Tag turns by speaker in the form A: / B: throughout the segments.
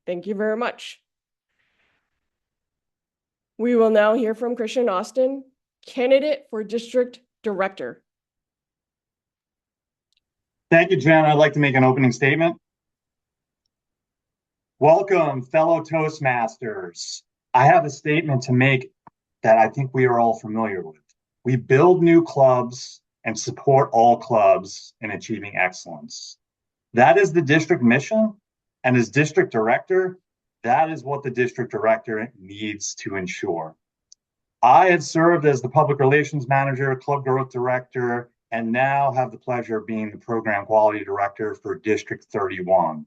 A: Thank you very much. We will now hear from Christian Austin, candidate for District Director.
B: Thank you, Jen. I'd like to make an opening statement. Welcome, fellow Toastmasters. I have a statement to make that I think we are all familiar with. We build new clubs and support all clubs in achieving excellence. That is the district mission. And as district director, that is what the district director needs to ensure. I have served as the public relations manager, club growth director, and now have the pleasure of being the program quality director for District 31.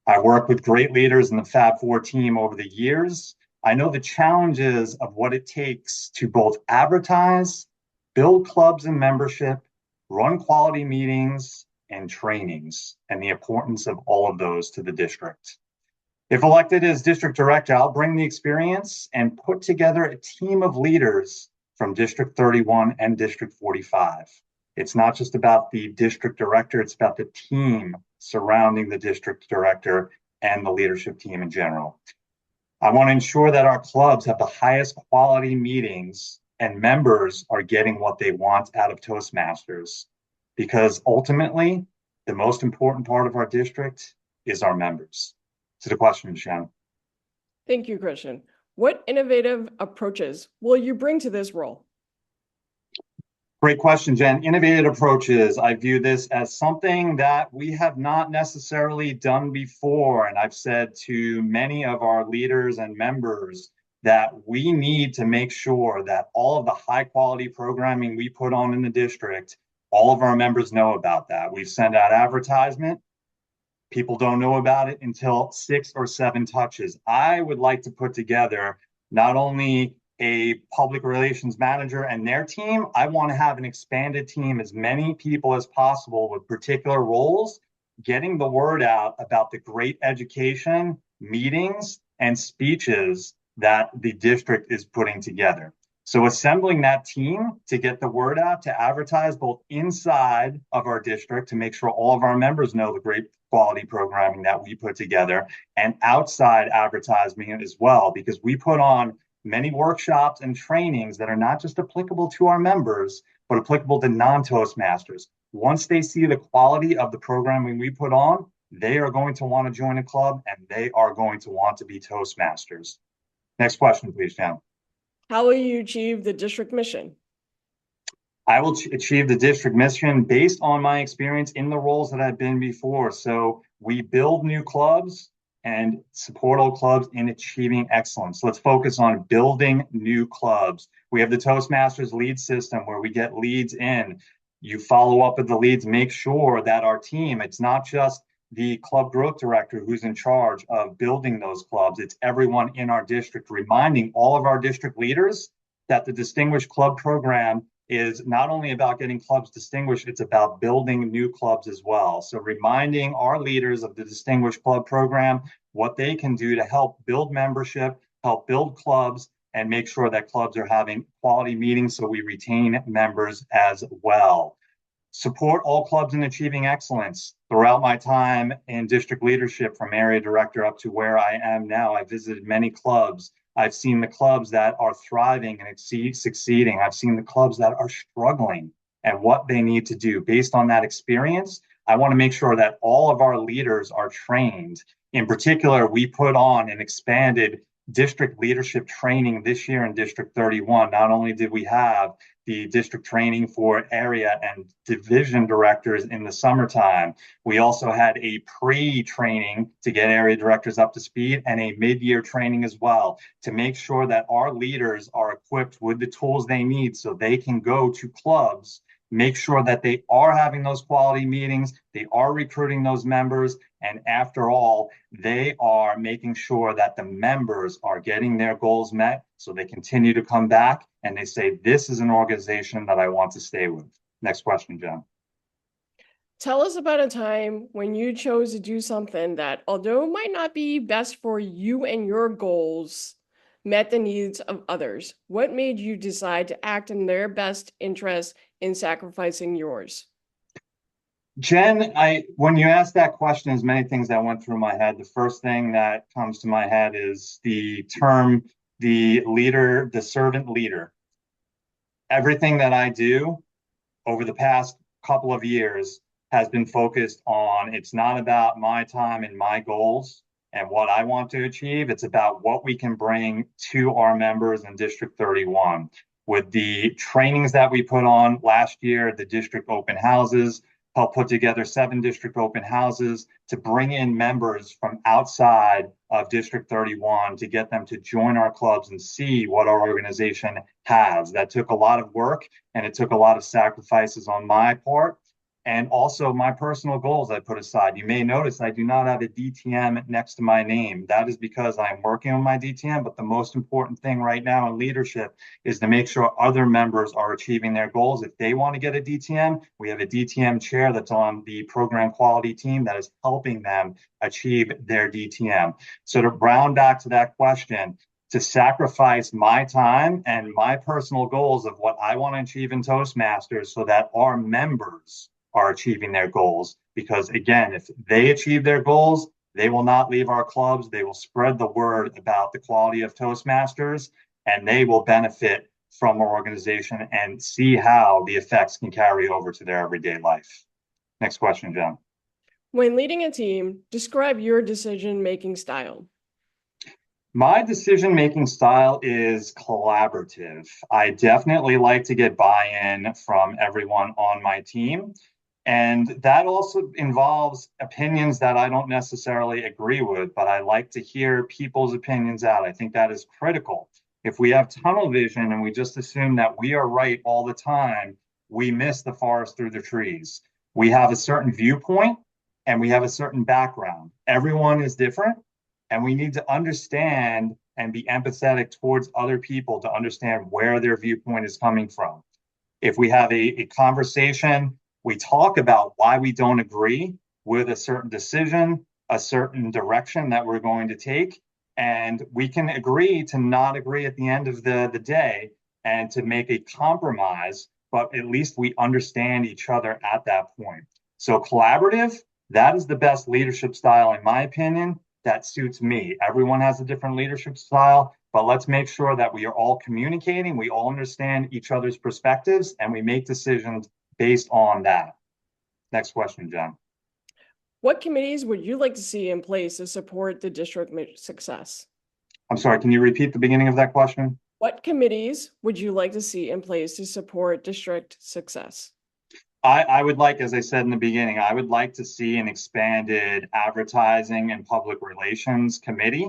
B: I worked with great leaders in the Fab Four team over the years. I know the challenges of what it takes to both advertise, build clubs and membership, run quality meetings and trainings, and the importance of all of those to the district. If elected as district director, I'll bring the experience and put together a team of leaders from District 31 and District 45. It's not just about the district director, it's about the team surrounding the district director and the leadership team in general. I want to ensure that our clubs have the highest quality meetings and members are getting what they want out of Toastmasters, because ultimately, the most important part of our district is our members. To the question, Jen.
A: Thank you, Christian. What innovative approaches will you bring to this role?
B: Great question, Jen. Innovative approaches. I view this as something that we have not necessarily done before. And I've said to many of our leaders and members that we need to make sure that all of the high quality programming we put on in the district, all of our members know about that. We've sent out advertisement. People don't know about it until 6 or 7 touches. I would like to put together not only a public relations manager and their team, I want to have an expanded team, as many people as possible with particular roles, getting the word out about the great education, meetings, and speeches that the district is putting together. So assembling that team to get the word out, to advertise both inside of our district to make sure all of our members know the great quality programming that we put together, and outside advertising as well, because we put on many workshops and trainings that are not just applicable to our members, but applicable to non-Toastmasters. Once they see the quality of the programming we put on, they are going to want to join a club and they are going to want to be Toastmasters. Next question, please, Jen.
A: How will you achieve the district mission?
B: I will achieve the district mission based on my experience in the roles that I've been before. So we build new clubs and support all clubs in achieving excellence. Let's focus on building new clubs. We have the Toastmasters lead system where we get leads in. You follow up with the leads, make sure that our team, it's not just the club growth director who's in charge of building those clubs. It's everyone in our district, reminding all of our district leaders that the Distinguished Club program is not only about getting clubs distinguished, it's about building new clubs as well. So reminding our leaders of the Distinguished Club program, what they can do to help build membership, help build clubs, and make sure that clubs are having quality meetings so we retain members as well. Support all clubs in achieving excellence. Throughout my time in district leadership, from area director up to where I am now, I visited many clubs. I've seen the clubs that are thriving and succeeding. I've seen the clubs that are struggling and what they need to do. Based on that experience, I want to make sure that all of our leaders are trained. In particular, we put on an expanded district leadership training this year in District 31. Not only did we have the district training for area and division directors in the summertime, we also had a pre-training to get area directors up to speed and a mid-year training as well to make sure that our leaders are equipped with the tools they need so they can go to clubs, make sure that they are having those quality meetings, they are recruiting those members, and after all, they are making sure that the members are getting their goals met so they continue to come back and they say, this is an organization that I want to stay with. Next question, Jen.
A: Tell us about a time when you chose to do something that, although it might not be best for you and your goals, met the needs of others. What made you decide to act in their best interest in sacrificing yours?
B: Jen, when you asked that question, there's many things that went through my head. The first thing that comes to my head is the term, the leader, the servant leader. Everything that I do over the past couple of years has been focused on it's not about my time and my goals and what I want to achieve. It's about what we can bring to our members in District 31. With the trainings that we put on last year, the district open houses, helped put together 7 district open houses to bring in members from outside of District 31 to get them to join our clubs and see what our organization has. That took a lot of work and it took a lot of sacrifices on my part and also my personal goals I put aside. You may notice I do not have a DTM next to my name. That is because I'm working on my DTM, but the most important thing right now in leadership is to make sure other members are achieving their goals. If they want to get a DTM, we have a DTM chair that's on the program quality team that is helping them achieve their DTM. So to round back to that question, to sacrifice my time and my personal goals of what I want to achieve in Toastmasters so that our members are achieving their goals. Because again, if they achieve their goals, they will not leave our clubs. They will spread the word about the quality of Toastmasters and they will benefit from our organization and see how the effects can carry over to their everyday life. Next question, Jen.
A: When leading a team, describe your decision-making style.
B: My decision-making style is collaborative. I definitely like to get buy-in from everyone on my team. And that also involves opinions that I don't necessarily agree with, but I like to hear people's opinions out. I think that is critical. If we have tunnel vision and we just assume that we are right all the time, we miss the forest through the trees. We have a certain viewpoint and we have a certain background. Everyone is different, and we need to understand and be empathetic towards other people to understand where their viewpoint is coming from. If we have a conversation, we talk about why we don't agree with a certain decision, a certain direction that we're going to take. And we can agree to not agree at the end of the day and to make a compromise, but at least we understand each other at that point. So collaborative, that is the best leadership style, in my opinion, that suits me. Everyone has a different leadership style, but let's make sure that we are all communicating, we all understand each other's perspectives, and we make decisions based on that. Next question, Jen.
A: What committees would you like to see in place to support the district success?
B: I'm sorry, can you repeat the beginning of that question?
A: What committees would you like to see in place to support district success?
B: I would like, as I said in the beginning, I would like to see an expanded advertising and public relations committee.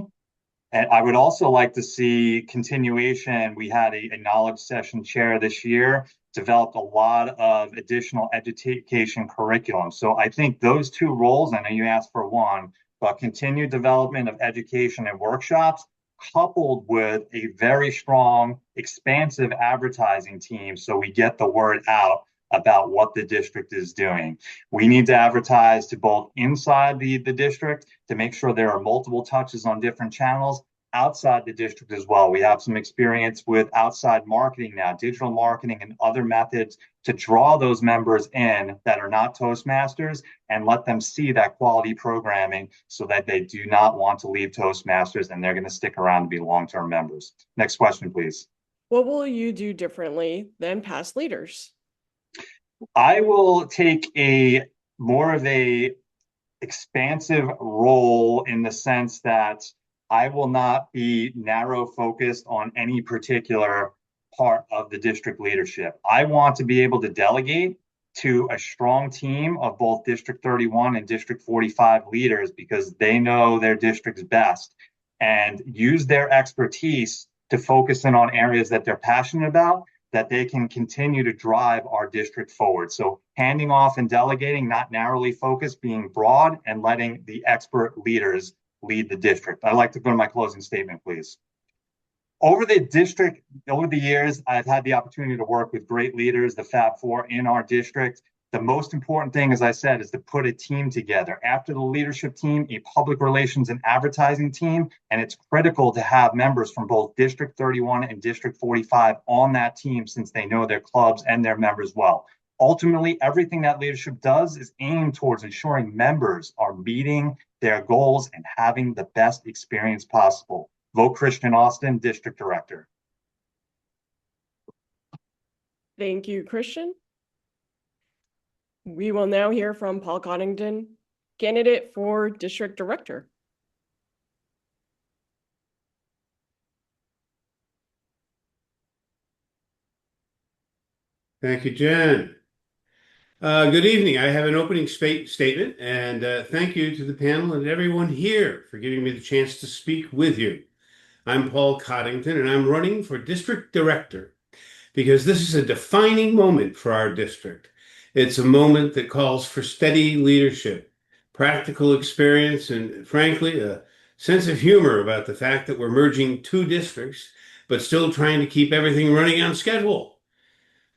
B: And I would also like to see continuation. We had a knowledge session chair this year, developed a lot of additional education curriculum. So I think those 2 roles, I know you asked for one, but continued development of education and workshops, coupled with a very strong, expansive advertising team so we get the word out about what the district is doing. We need to advertise to both inside the district to make sure there are multiple touches on different channels, outside the district as well. We have some experience with outside marketing now, digital marketing and other methods to draw those members in that are not Toastmasters and let them see that quality programming so that they do not want to leave Toastmasters and they're going to stick around to be long-term members. Next question, please.
A: What will you do differently than past leaders?
B: I will take a more of a expansive role in the sense that I will not be narrow focused on any particular part of the district leadership. I want to be able to delegate to a strong team of both District 31 and District 45 leaders because they know their districts best and use their expertise to focus in on areas that they're passionate about that they can continue to drive our district forward. So handing off and delegating, not narrowly focused, being broad and letting the expert leaders lead the district. I'd like to go to my closing statement, please. Over the years, I've had the opportunity to work with great leaders, the Fab Four in our district. The most important thing, as I said, is to put a team together. After the leadership team, a public relations and advertising team, and it's critical to have members from both District 31 and District 45 on that team since they know their clubs and their members well. Ultimately, everything that leadership does is aimed towards ensuring members are meeting their goals and having the best experience possible. Vote Christian Austin, District Director.
A: Thank you, Christian. We will now hear from Paul Coddington, candidate for District Director.
C: Thank you, Jen. Good evening. I have an opening statement, and thank you to the panel and everyone here for giving me the chance to speak with you. I'm Paul Coddington, and I'm running for District Director because this is a defining moment for our district. It's a moment that calls for steady leadership, practical experience, and frankly, a sense of humor about the fact that we're merging two districts, but still trying to keep everything running on schedule.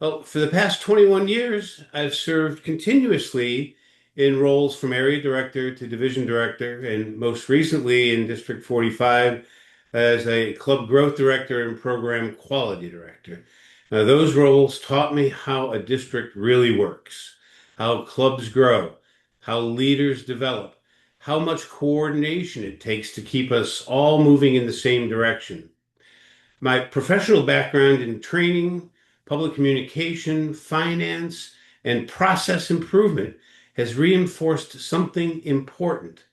C: Well, for the past 21 years, I've served continuously in roles from area director to division director, and most recently in District 45 as a club growth director and program quality director. Now, those roles taught me how a district really works, how clubs grow, how leaders develop, how much coordination it takes to keep us all moving in the same direction. My professional background in training, public communication, finance, and process improvement has reinforced something important.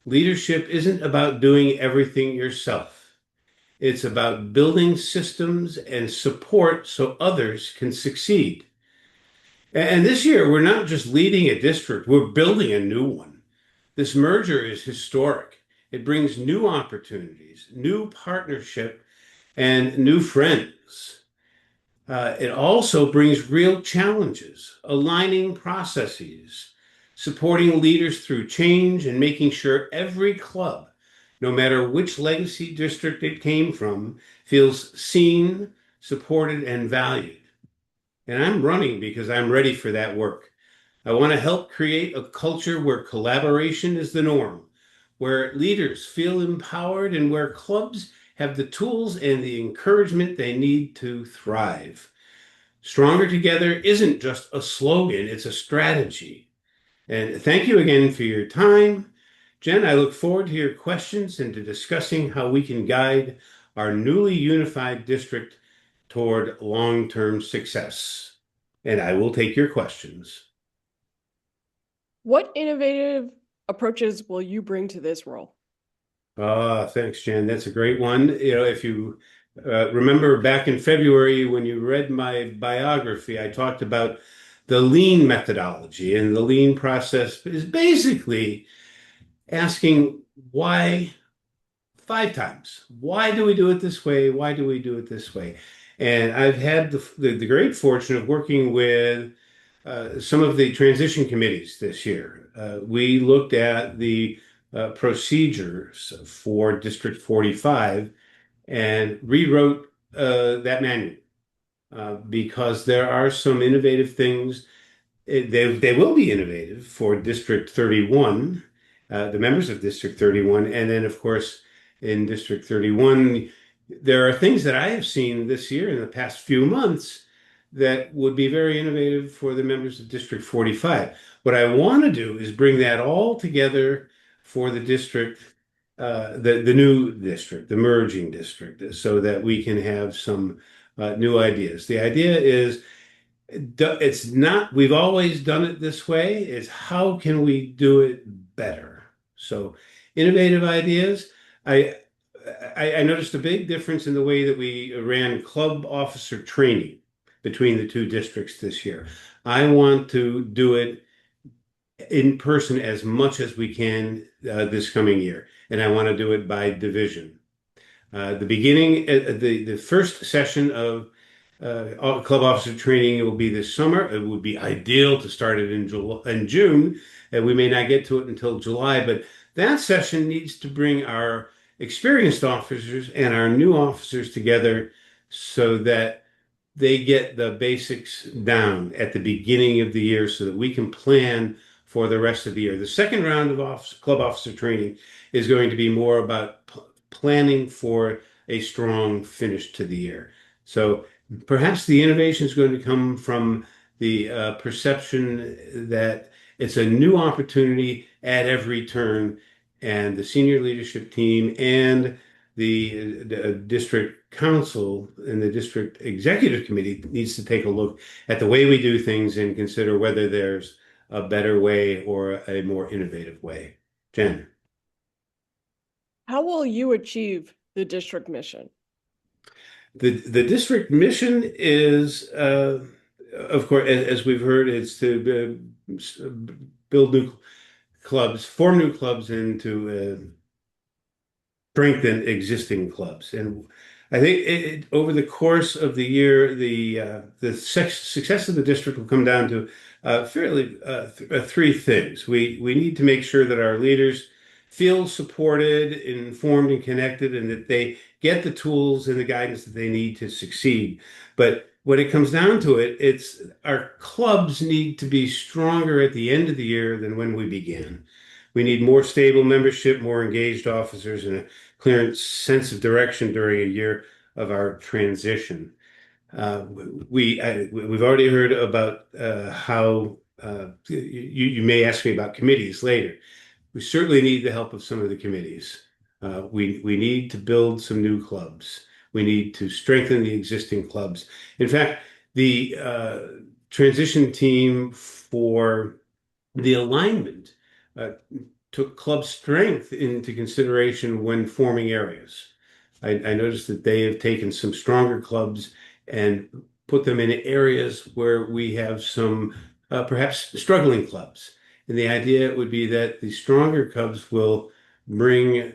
C: Leadership isn't about doing everything yourself. It's about building systems and support so others can succeed. And this year, we're not just leading a district, we're building a new one. This merger is historic. It brings new opportunities, new partnership, and new friends. It also brings real challenges, aligning processes, supporting leaders through change, and making sure every club, no matter which legacy district it came from, feels seen, supported, and valued. And I'm running because I'm ready for that work. I want to help create a culture where collaboration is the norm, where leaders feel empowered, and where clubs have the tools and the encouragement they need to thrive. Stronger Together isn't just a slogan, it's a strategy. And thank you again for your time. Jen, I look forward to your questions and to discussing how we can guide our newly unified district toward long-term success. And I will take your questions.
A: What innovative approaches will you bring to this role?
C: Thanks, Jen. That's a great one. If you remember back in February when you read my biography, I talked about the lean methodology, and the lean process is basically asking why 5 times. Why do we do it this way? Why do we do it this way? And I've had the great fortune of working with some of the transition committees this year. We looked at the procedures for District 45 and rewrote that manual because there are some innovative things. They will be innovative for District 31, the members of District 31, and then, of course, in District 31, there are things that I have seen this year in the past few months that would be very innovative for the members of District 45. What I want to do is bring that all together for the district, the new district, the merging district, so that we can have some new ideas. The idea is it's not, we've always done it this way. It's how can we do it better? So innovative ideas. I noticed a big difference in the way that we ran club officer training between the two districts this year. I want to do it in person as much as we can this coming year, and I want to do it by division. The first session of club officer training will be this summer. It would be ideal to start it in June, and we may not get to it until July, but that session needs to bring our experienced officers and our new officers together so that they get the basics down at the beginning of the year so that we can plan for the rest of the year. The second round of club officer training is going to be more about planning for a strong finish to the year. So perhaps the innovation is going to come from the perception that it's a new opportunity at every turn, and the senior leadership team and the district council and the district executive committee needs to take a look at the way we do things and consider whether there's a better way or a more innovative way. Jen.
A: How will you achieve the district mission?
C: The district mission is, of course, as we've heard, it's to build new clubs, form new clubs, and to strengthen existing clubs. And I think over the course of the year, the success of the district will come down to fairly three things. We need to make sure that our leaders feel supported, informed, and connected, and that they get the tools and the guidance that they need to succeed. But when it comes down to it, it's our clubs need to be stronger at the end of the year than when we began. We need more stable membership, more engaged officers, and a clear sense of direction during a year of our transition. We've already heard about how you may ask me about committees later. We certainly need the help of some of the committees. We need to build some new clubs. We need to strengthen the existing clubs. In fact, the transition team for the alignment took club strength into consideration when forming areas. I noticed that they have taken some stronger clubs and put them in areas where we have some perhaps struggling clubs. And the idea would be that the stronger clubs will bring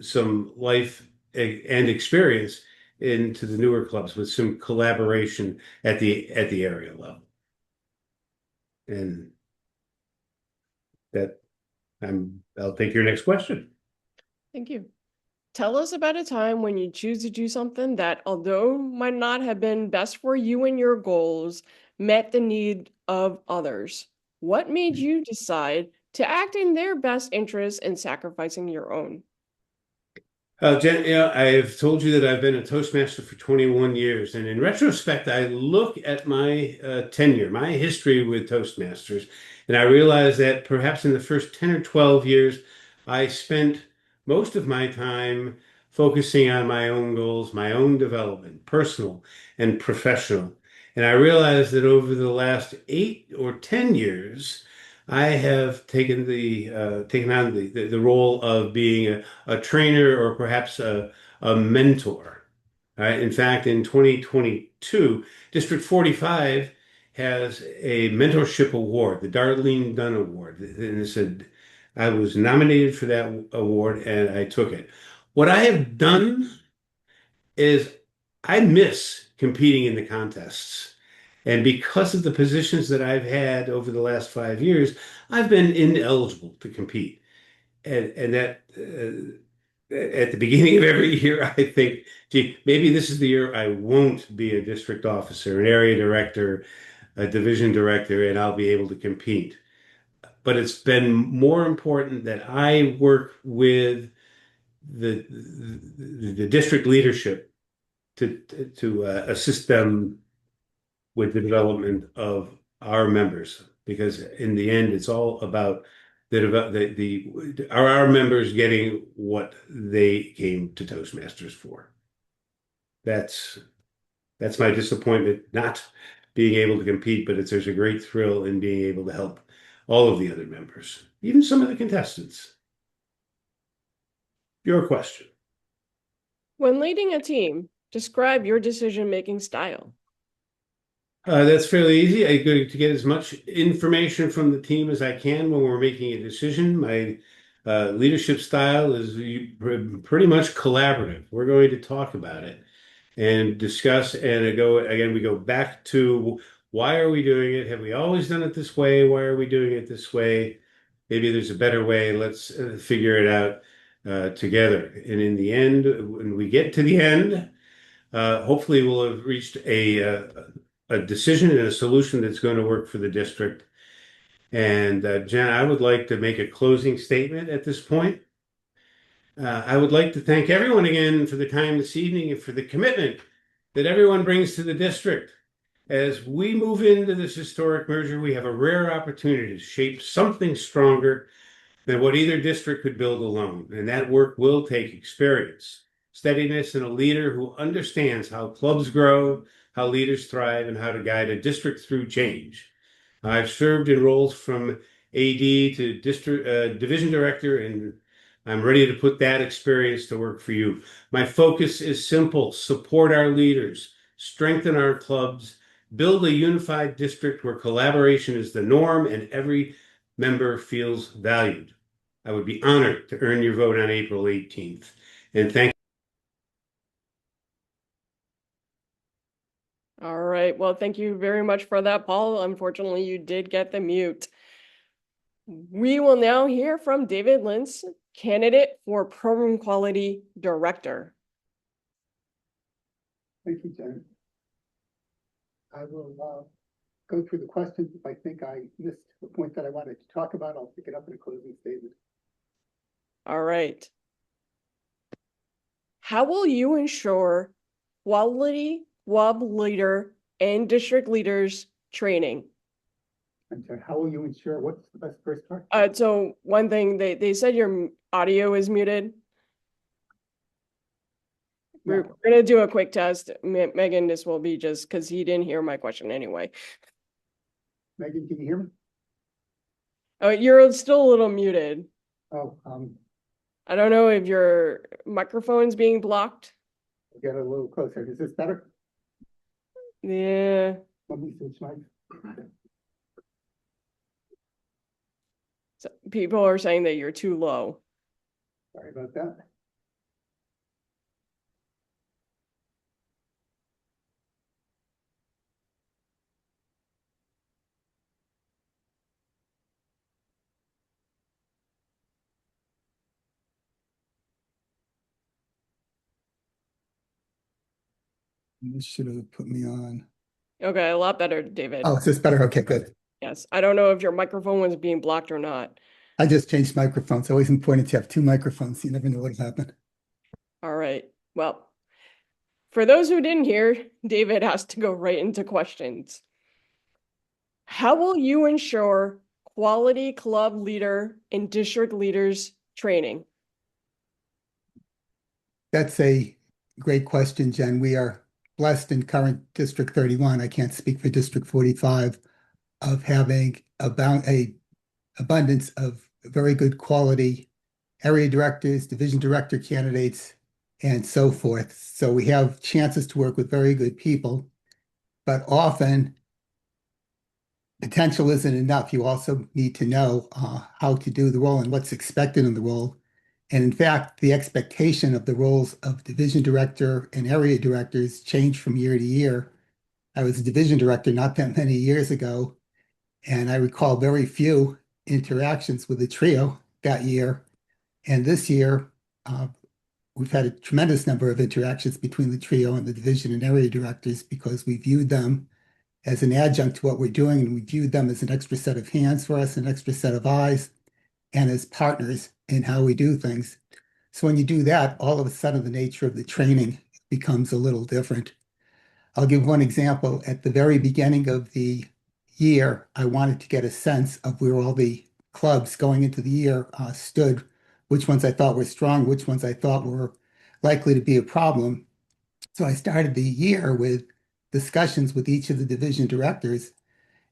C: some life and experience into the newer clubs with some collaboration at the area level. And that I'll take your next question.
A: Thank you. Tell us about a time when you choose to do something that, although might not have been best for you and your goals, met the need of others. What made you decide to act in their best interest and sacrificing your own?
C: Jen, I've told you that I've been a Toastmaster for 21 years, and in retrospect, I look at my tenure, my history with Toastmasters, and I realize that perhaps in the first 10 or 12 years, I spent most of my time focusing on my own goals, my own development, personal and professional. And I realized that over the last 8 or 10 years, I have taken on the role of being a trainer or perhaps a mentor. Right? In fact, in 2022, District 45 has a mentorship award, the Darlene Dunn Award. And it said I was nominated for that award and I took it. What I have done is I miss competing in the contests. And because of the positions that I've had over the last 5 years, I've been ineligible to compete. And that at the beginning of every year, I think, gee, maybe this is the year I won't be a district officer, an area director, a division director, and I'll be able to compete. But it's been more important that I work with the district leadership to assist them with the development of our members, because in the end, it's all about our members getting what they came to Toastmasters for. That's my disappointment, not being able to compete, but there's a great thrill in being able to help all of the other members, even some of the contestants. Your question.
A: When leading a team, describe your decision-making style.
C: That's fairly easy. I go to get as much information from the team as I can when we're making a decision. My leadership style is pretty much collaborative. We're going to talk about it and discuss, and we go back to why are we doing it? Have we always done it this way? Why are we doing it this way? Maybe there's a better way. Let's figure it out together. And in the end, when we get to the end, hopefully we'll have reached a decision and a solution that's going to work for the district. And Jen, I would like to make a closing statement at this point. I would like to thank everyone again for the time this evening and for the commitment that everyone brings to the district. As we move into this historic merger, we have a rare opportunity to shape something stronger than what either district could build alone. And that work will take experience, steadiness, and a leader who understands how clubs grow, how leaders thrive, and how to guide a district through change. I've served in roles from AD to district division director, and I'm ready to put that experience to work for you. My focus is simple: support our leaders, strengthen our clubs, build a unified district where collaboration is the norm and every member feels valued. I would be honored to earn your vote on April 18th. And thank
A: All right. Well, thank you very much for that, Paul. Unfortunately, you did get the mute. We will now hear from David Lintz, candidate for Program Quality Director.
D: Thank you, Jen. I will go through the questions. If I think I missed the point that I wanted to talk about, I'll pick it up in a closing statement.
A: All right. How will you ensure quality club leader and district leaders training?
D: And so how will you ensure, what's the best first part?
A: So one thing, they said your audio is muted. We're going to do a quick test. Megan, this will be just because he didn't hear my question anyway.
D: Megan, can you hear me?
A: Oh, you're still a little muted.
D: Oh,
A: I don't know if your microphone's being blocked.
D: get a little closer. Is this better?
A: Yeah.
D: Let me switch my.
A: So people are saying that you're too low.
D: Sorry about that. This should have put me on.
A: Okay, a lot better, David.
D: Oh, is this better? Okay, good.
A: Yes. I don't know if your microphone was being blocked or not.
D: I just changed microphones. Always important to have two microphones. You never know what'll happen.
A: All right. Well, for those who didn't hear, David has to go right into questions. How will you ensure quality club leader and district leaders training?
D: That's a great question, Jen. We are blessed in current District 31. I can't speak for District 45 of having about a abundance of very good quality area directors, division director candidates, and so forth. So we have chances to work with very good people, but often potential isn't enough. You also need to know how to do the role and what's expected in the role. And in fact, the expectation of the roles of division director and area directors change from year to year. I was a division director not that many years ago, and I recall very few interactions with the trio that year. And this year, we've had a tremendous number of interactions between the trio and the division and area directors because we viewed them as an adjunct to what we're doing, and we viewed them as an extra set of hands for us, an extra set of eyes, and as partners in how we do things. So when you do that, all of a sudden the nature of the training becomes a little different. I'll give one example. At the very beginning of the year, I wanted to get a sense of where all the clubs going into the year stood, which ones I thought were strong, which ones I thought were likely to be a problem. So I started the year with discussions with each of the division directors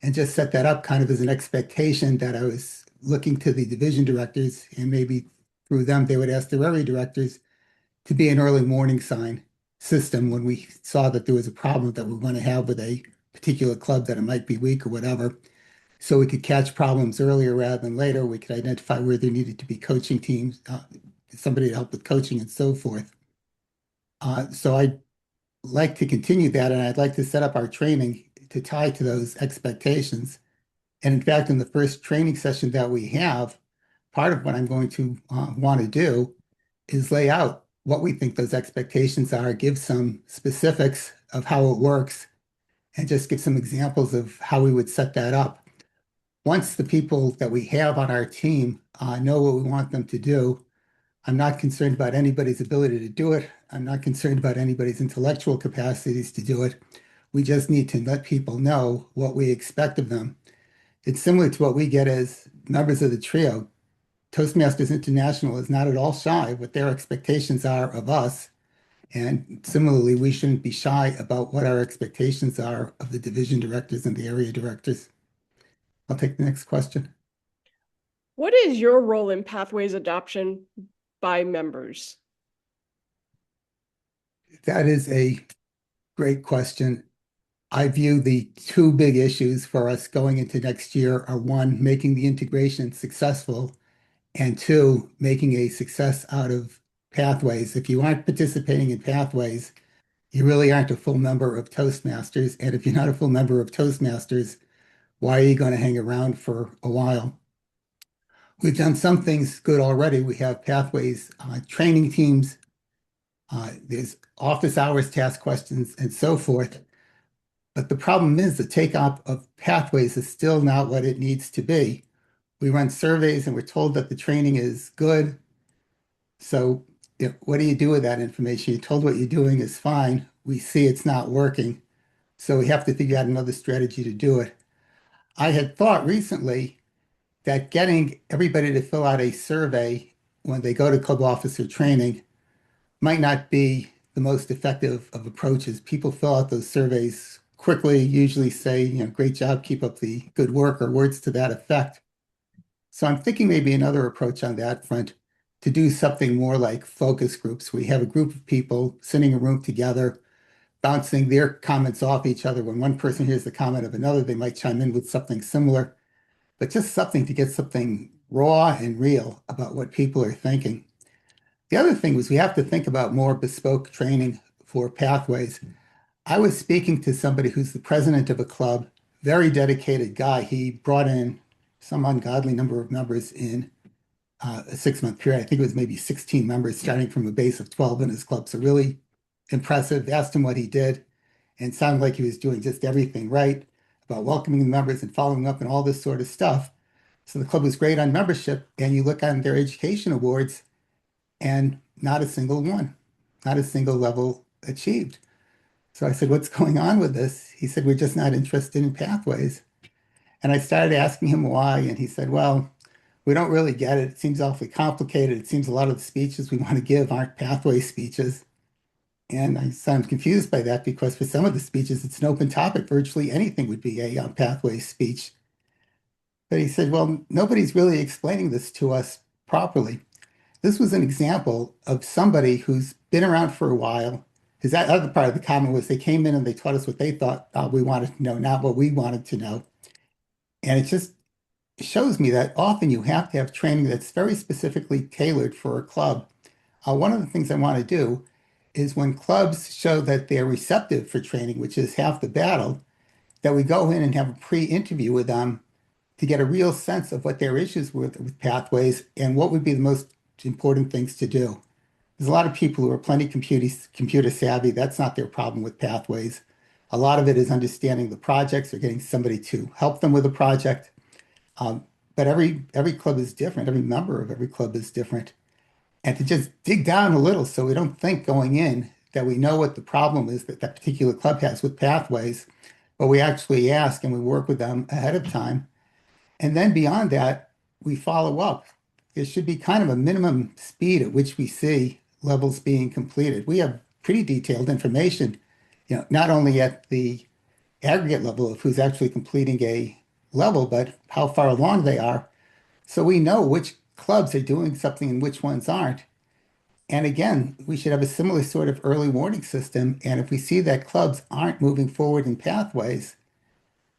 D: and just set that up kind of as an expectation that I was looking to the division directors, and maybe through them, they would ask their area directors to be an early warning sign system when we saw that there was a problem that we were going to have with a particular club, that it might be weak or whatever. So we could catch problems earlier rather than later. We could identify where there needed to be coaching teams, somebody to help with coaching and so forth. So I'd like to continue that, and I'd like to set up our training to tie to those expectations. And in fact, in the first training session that we have, part of what I'm going to want to do is lay out what we think those expectations are, give some specifics of how it works, and just give some examples of how we would set that up. Once the people that we have on our team know what we want them to do, I'm not concerned about anybody's ability to do it. I'm not concerned about anybody's intellectual capacities to do it. We just need to let people know what we expect of them. It's similar to what we get as members of the trio. Toastmasters International is not at all shy what their expectations are of us. And similarly, we shouldn't be shy about what our expectations are of the division directors and the area directors. I'll take the next question.
A: What is your role in Pathways adoption by members?
D: That is a great question. I view the two big issues for us going into next year are one, making the integration successful, and two, making a success out of Pathways. If you aren't participating in Pathways, you really aren't a full member of Toastmasters. And if you're not a full member of Toastmasters, why are you going to hang around for a while? We've done some things good already. We have Pathways training teams. There's office hours, task questions, and so forth. But the problem is the take-up of Pathways is still not what it needs to be. We run surveys and we're told that the training is good. So what do you do with that information? You're told what you're doing is fine. We see it's not working. So we have to figure out another strategy to do it. I had thought recently that getting everybody to fill out a survey when they go to club officer training might not be the most effective of approaches. People fill out those surveys quickly, usually say, great job, keep up the good work, or words to that effect. So I'm thinking maybe another approach on that front to do something more like focus groups. We have a group of people sitting in a room together, bouncing their comments off each other. When one person hears the comment of another, they might chime in with something similar, but just something to get something raw and real about what people are thinking. The other thing was we have to think about more bespoke training for Pathways. I was speaking to somebody who's the president of a club, very dedicated guy. He brought in some ungodly number of members in a 6-month period. I think it was maybe 16 members, starting from a base of 12 in his club. So really impressive. Asked him what he did, and it sounded like he was doing just everything right about welcoming the members and following up and all this sort of stuff. So the club was great on membership, and you look on their education awards, and not a single one, not a single level achieved. So I said, what's going on with this? He said, we're just not interested in Pathways. And I started asking him why, and he said, well, we don't really get it. It seems awfully complicated. It seems a lot of the speeches we want to give aren't Pathway speeches. And I sound confused by that because for some of the speeches, it's an open topic. Virtually anything would be a Pathway speech. But he said, well, nobody's really explaining this to us properly. This was an example of somebody who's been around for a while. His other part of the comment was they came in and they taught us what they thought we wanted to know, not what we wanted to know. And it just shows me that often you have to have training that's very specifically tailored for a club. One of the things I want to do is when clubs show that they're receptive for training, which is half the battle, that we go in and have a pre-interview with them to get a real sense of what their issues were with Pathways and what would be the most important things to do. There's a lot of people who are plenty computer savvy. That's not their problem with Pathways. A lot of it is understanding the projects or getting somebody to help them with a project. But every club is different. Every member of every club is different. And to just dig down a little so we don't think going in that we know what the problem is that that particular club has with Pathways, but we actually ask and we work with them ahead of time. And then beyond that, we follow up. There should be kind of a minimum speed at which we see levels being completed. We have pretty detailed information, not only at the aggregate level of who's actually completing a level, but how far along they are. So we know which clubs are doing something and which ones aren't. And again, we should have a similar sort of early warning system. And if we see that clubs aren't moving forward in Pathways,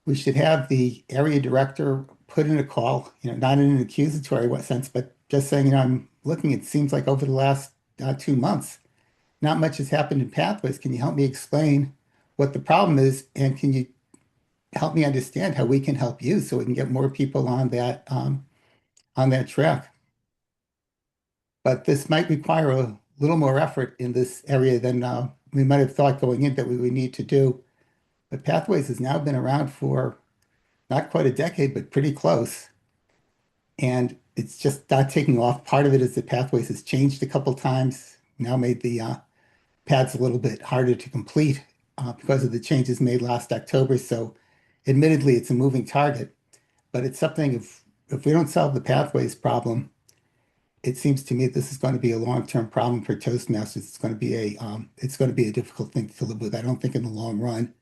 D: we should have the area director put in a call, not in an accusatory sense, but just saying, I'm looking, it seems like over the last 2 months, not much has happened in Pathways. Can you help me explain what the problem is? And can you help me understand how we can help you so we can get more people on that track? But this might require a little more effort in this area than we might have thought going in that we would need to do. But Pathways has now been around for not quite a decade, but pretty close. And it's just not taking off. Part of it is that Pathways has changed a couple times, now made the pads a little bit harder to complete because of the changes made last October. So admittedly, it's a moving target, but it's something if we don't solve the pathways problem, it seems to me this is going to be a long-term problem for Toastmasters. It's going to be a difficult thing to live with. I don't think in the long run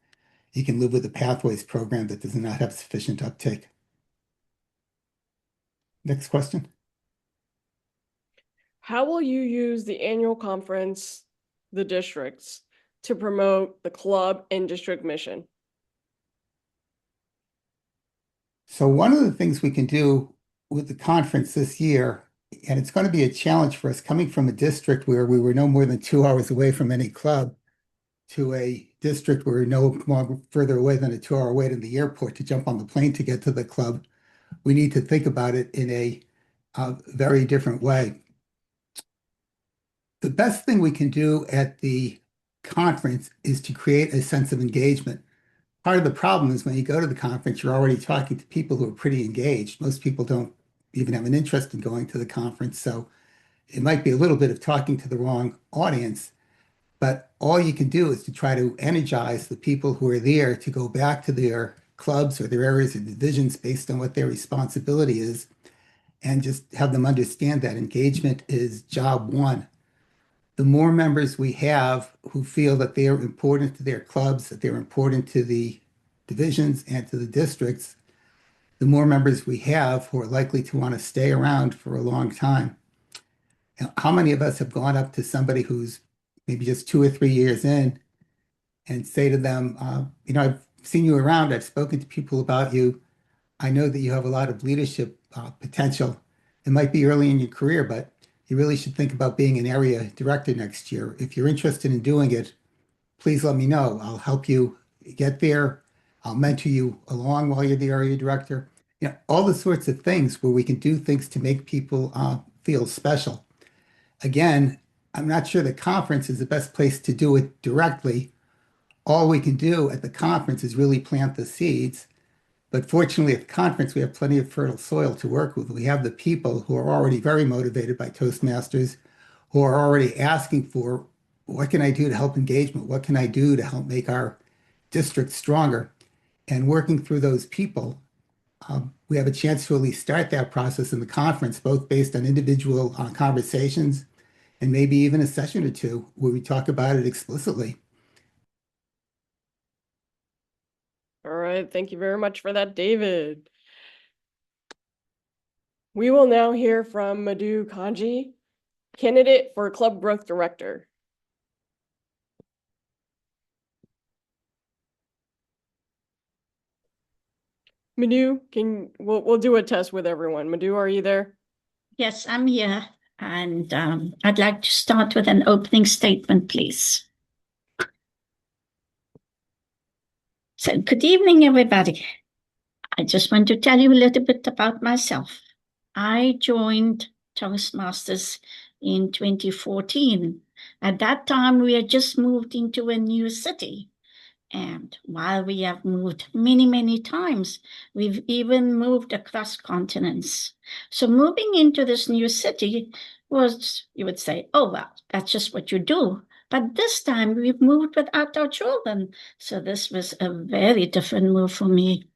D: you can live with a pathways program that does not have sufficient uptake. Next question.
A: How will you use the annual conference, the districts, to promote the club and district mission?
D: So one of the things we can do with the conference this year, and it's going to be a challenge for us coming from a district where we were no more than 2 hours away from any club to a district where we're no more further away than a 2-hour wait in the airport to jump on the plane to get to the club. We need to think about it in a very different way. The best thing we can do at the conference is to create a sense of engagement. Part of the problem is when you go to the conference, you're already talking to people who are pretty engaged. Most people don't even have an interest in going to the conference. So it might be a little bit of talking to the wrong audience, but all you can do is to try to energize the people who are there to go back to their clubs or their areas of divisions based on what their responsibility is, and just have them understand that engagement is job one. The more members we have who feel that they are important to their clubs, that they're important to the divisions and to the districts, the more members we have who are likely to want to stay around for a long time. Now, how many of us have gone up to somebody who's maybe just 2 or 3 years in and say to them, I've seen you around, I've spoken to people about you. I know that you have a lot of leadership potential. It might be early in your career, but you really should think about being an area director next year. If you're interested in doing it, please let me know. I'll help you get there. I'll mentor you along while you're the area director. All the sorts of things where we can do things to make people feel special. Again, I'm not sure the conference is the best place to do it directly. All we can do at the conference is really plant the seeds. But fortunately, at the conference, we have plenty of fertile soil to work with. We have the people who are already very motivated by Toastmasters, who are already asking for, what can I do to help engagement? What can I do to help make our district stronger? And working through those people, we have a chance to at least start that process in the conference, both based on individual conversations and maybe even a session or two where we talk about it explicitly.
A: All right, thank you very much for that, David. We will now hear from Madhu Kanji, candidate for Club Growth Director. Madhu, we'll do a test with everyone. Madhu, are you there?
E: Yes, I'm here, and I'd like to start with an opening statement, please. So, good evening, everybody. I just want to tell you a little bit about myself. I joined Toastmasters in 2014. At that time, we had just moved into a new city. And while we have moved many, many times, we've even moved across continents. So moving into this new city was, you would say, oh, well, that's just what you do. But this time we've moved without our children. So this was a very different move for me.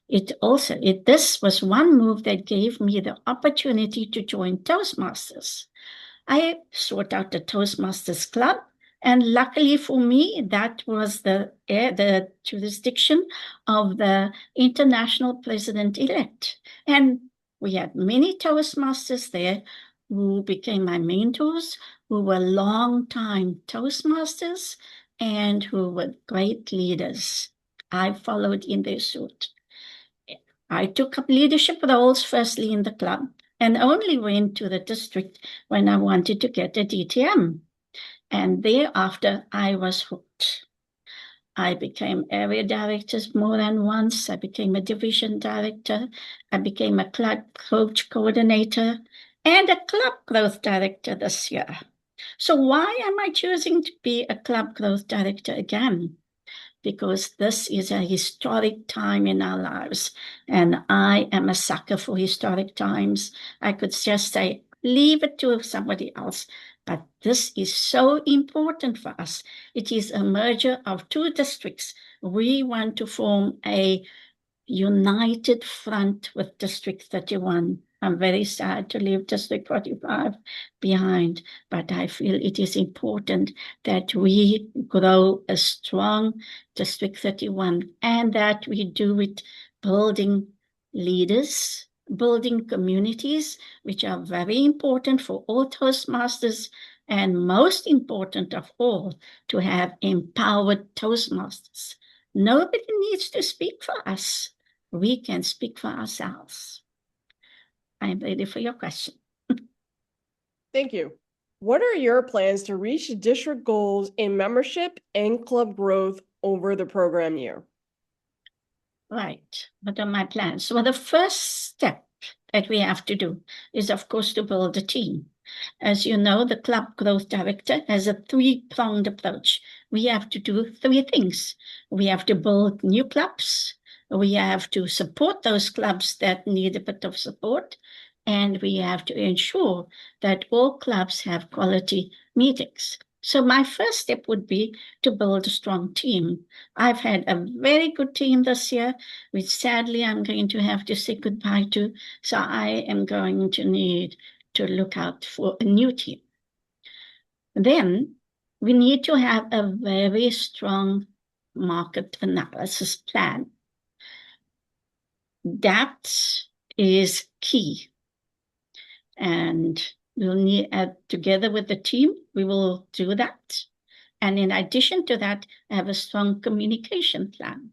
E: This was one move that gave me the opportunity to join Toastmasters. I sought out the Toastmasters Club, and luckily for me, that was the jurisdiction of the international president-elect. And we had many Toastmasters there who became my mentors, who were long-time Toastmasters, and who were great leaders. I followed in their suit. I took up leadership roles firstly in the club, and only went to the district when I wanted to get a DTM. And thereafter, I was hooked. I became area director more than once. I became a division director. I became a club coach coordinator and a club growth director this year. So why am I choosing to be a club growth director again? Because this is a historic time in our lives, and I am a sucker for historic times. I could just say leave it to somebody else. But this is so important for us. It is a merger of two districts. We want to form a united front with District 31. I'm very sad to leave District 45 behind, but I feel it is important that we grow a strong District 31 and that we do it building leaders, building communities, which are very important for all Toastmasters, and most important of all, to have empowered Toastmasters. Nobody needs to speak for us. We can speak for ourselves. I'm ready for your question.
A: Thank you. What are your plans to reach district goals in membership and club growth over the program year?
E: Right. What are my plans? Well, the first step that we have to do is, of course, to build a team. As you know, the club growth director has a three-pronged approach. We have to do three things. We have to build new clubs. We have to support those clubs that need a bit of support. And we have to ensure that all clubs have quality meetings. So my first step would be to build a strong team. I've had a very good team this year, which sadly I'm going to have to say goodbye to. So I am going to need to look out for a new team. Then we need to have a very strong market analysis plan. That is key. And we'll need, together with the team, we will do that. And in addition to that, have a strong communication plan.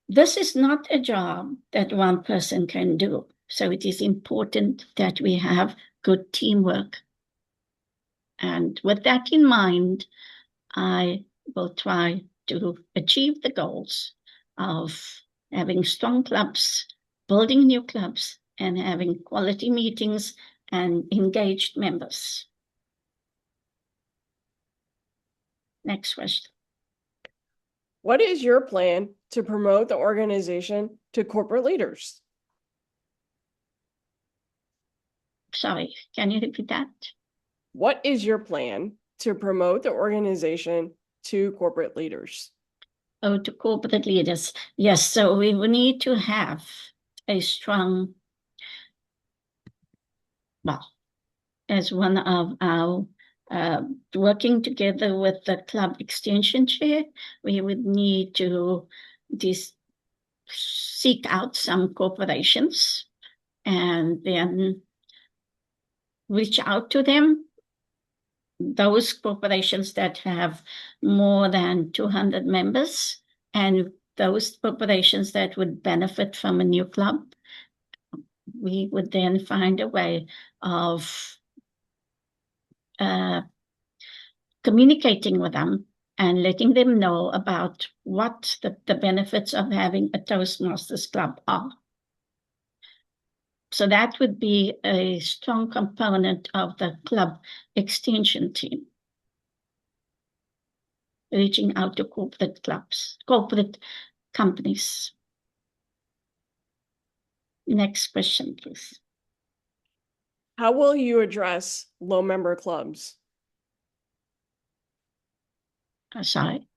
E: This is not a job that one person can do. So it is important that we have good teamwork. And with that in mind, I will try to achieve the goals of having strong clubs, building new clubs, and having quality meetings and engaged members. Next question.
A: What is your plan to promote the organization to corporate leaders?
E: Sorry, can you repeat that?
A: What is your plan to promote the organization to corporate leaders?
E: Oh, to corporate leaders. Yes, so we will need to have a strong, well, as one of our working together with the club extension chair, we would need to seek out some corporations and then reach out to them. Those corporations that have more than 200 members and those corporations that would benefit from a new club, we would then find a way of communicating with them and letting them know about what the benefits of having a Toastmasters club are. So that would be a strong component of the club extension team. Reaching out to corporate clubs, corporate companies. Next question, please.
A: How will you address low member clubs?
E: Sorry.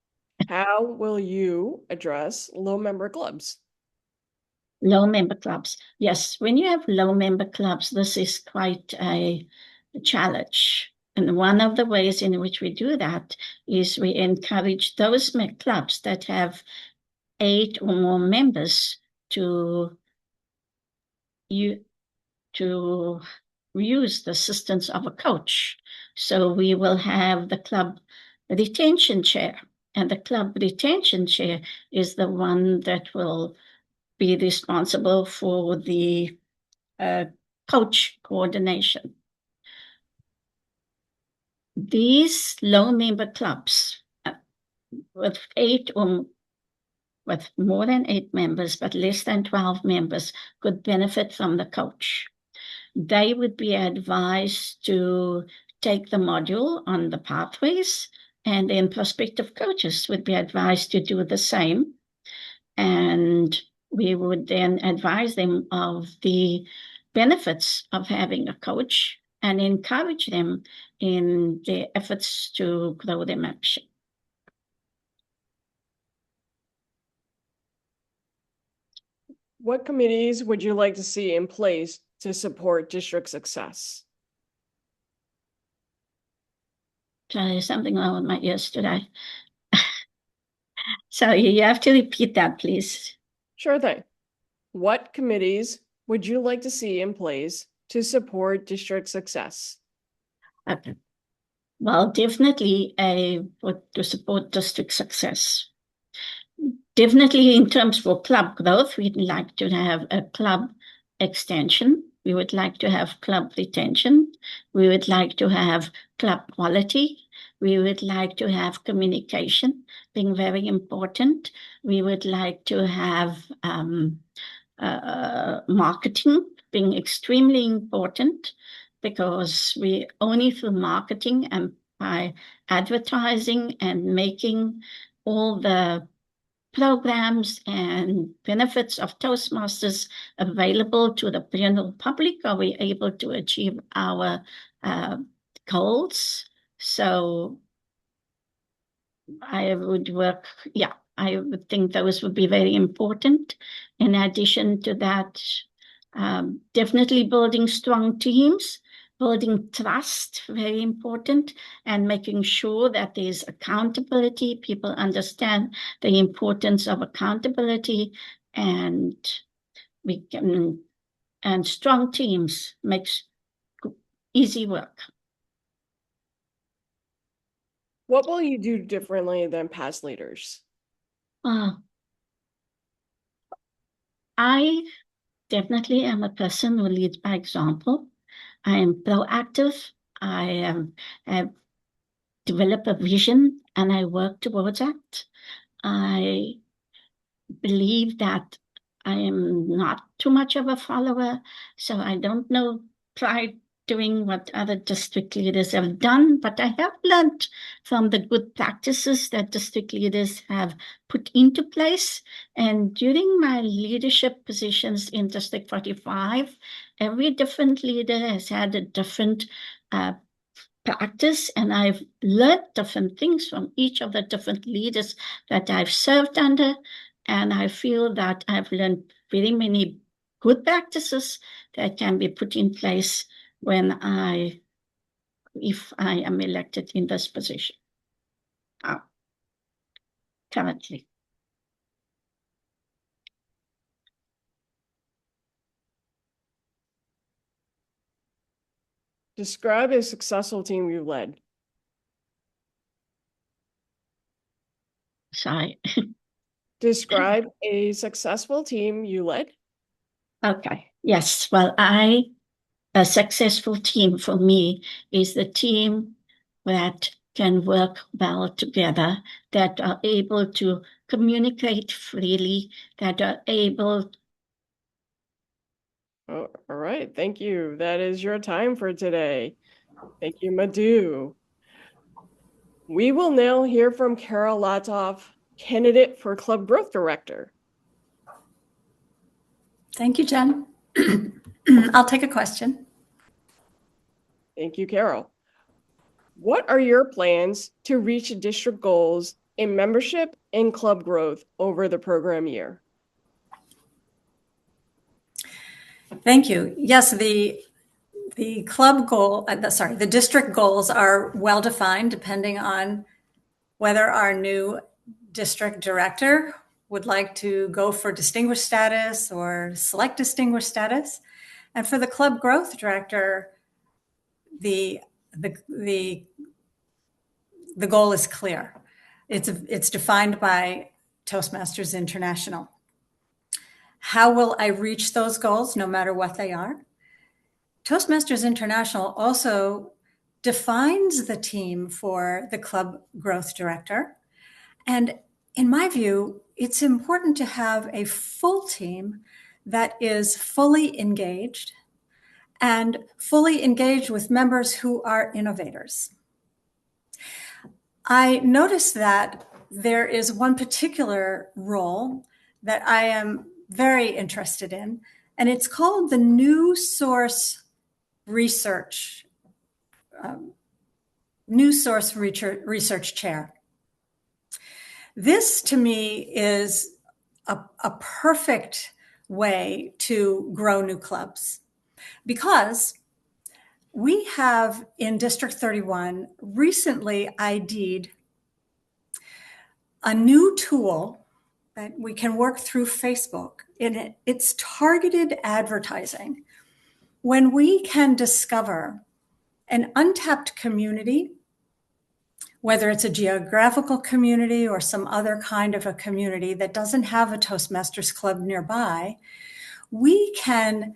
A: How will you address low member clubs?
E: Low member clubs. Yes, when you have low member clubs, this is quite a challenge. And one of the ways in which we do that is we encourage those clubs that have 8 or more members to use the assistance of a coach. So we will have the club retention chair, and the club retention chair is the one that will be responsible for the coach coordination. These low member clubs with more than 8 members, but less than 12 members could benefit from the coach. They would be advised to take the module on the pathways, and then prospective coaches would be advised to do the same. And we would then advise them of the benefits of having a coach and encourage them in their efforts to grow their membership.
A: What committees would you like to see in place to support district success?
E: Sorry, something wrong with my ears today. Sorry, you have to repeat that, please.
A: Sure thing. What committees would you like to see in place to support district success?
E: Okay. Well, definitely to support district success. Definitely in terms for club growth, we'd like to have a club extension. We would like to have club retention. We would like to have club quality. We would like to have communication being very important. We would like to have marketing being extremely important, because we only through marketing and by advertising and making all the programs and benefits of Toastmasters available to the general public are we able to achieve our goals. So I would think those would be very important. In addition to that, definitely building strong teams, building trust, very important, and making sure that there's accountability. People understand the importance of accountability, and strong teams makes easy work.
A: What will you do differently than past leaders?
E: I definitely am a person who leads by example. I am proactive. I have developed a vision and I work towards that. I believe that I am not too much of a follower, so I don't try doing what other district leaders have done, but I have learned from the good practices that district leaders have put into place. And during my leadership positions in District 45, every different leader has had a different practice, and I've learned different things from each of the different leaders that I've served under. And I feel that I've learned very many good practices that can be put in place if I am elected in this position. Currently.
A: Describe a successful team you led.
E: Sorry.
A: Describe a successful team you led.
E: Okay. Yes. Well, a successful team for me is the team that can work well together, that are able to communicate freely, that are able.
A: Oh, all right. Thank you. That is your time for today. Thank you, Madhu. We will now hear from Carol Latoff, candidate for Club Growth Director.
F: Thank you, Jen. I'll take a question.
A: Thank you, Carol. What are your plans to reach district goals in membership and club growth over the program year?
F: Thank you. Yes, the club goal, the district goals are well defined depending on whether our new district director would like to go for distinguished status or select distinguished status. And for the club growth director, the goal is clear. It's defined by Toastmasters International. How will I reach those goals, no matter what they are? Toastmasters International also defines the team for the club growth director. And in my view, it's important to have a full team that is fully engaged with members who are innovators. I noticed that there is one particular role that I am very interested in, and it's called the New Source Research Chair. This, to me, is a perfect way to grow new clubs, because we have in District 31 recently ID'd a new tool that we can work through Facebook. It's targeted advertising. When we can discover an untapped community, whether it's a geographical community or some other kind of a community that doesn't have a Toastmasters club nearby, we can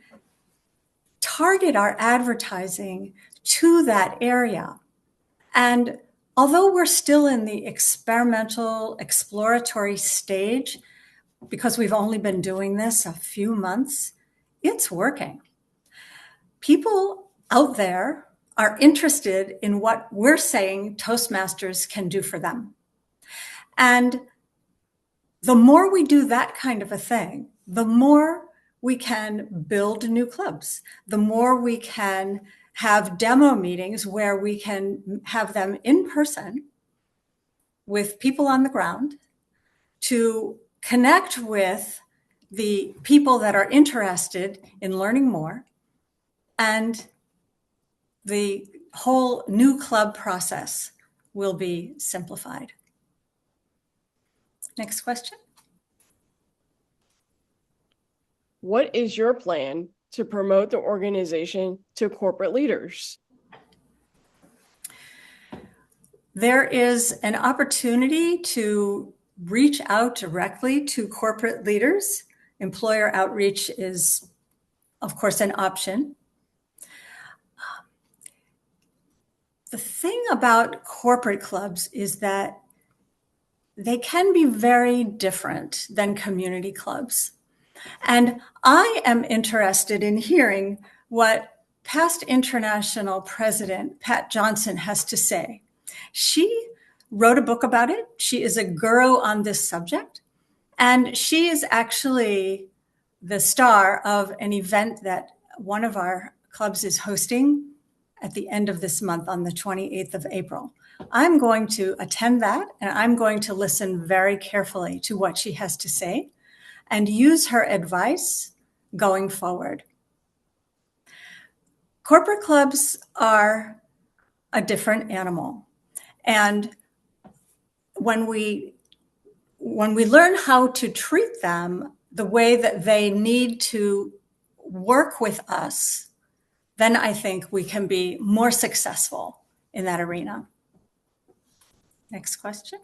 F: target our advertising to that area. And although we're still in the experimental, exploratory stage, because we've only been doing this a few months, it's working. People out there are interested in what we're saying Toastmasters can do for them. And the more we do that kind of a thing, the more we can build new clubs, the more we can have demo meetings where we can have them in person with people on the ground to connect with the people that are interested in learning more, and the whole new club process will be simplified. Next question.
A: What is your plan to promote the organization to corporate leaders?
F: There is an opportunity to reach out directly to corporate leaders. Employer outreach is, of course, an option. The thing about corporate clubs is that they can be very different than community clubs. And I am interested in hearing what past international president Pat Johnson has to say. She wrote a book about it. She is a guru on this subject. And she is actually the star of an event that one of our clubs is hosting at the end of this month on the 28th of April. I'm going to attend that, and I'm going to listen very carefully to what she has to say and use her advice going forward. Corporate clubs are a different animal. And when we learn how to treat them the way that they need to work with us, then I think we can be more successful in that arena. Next question.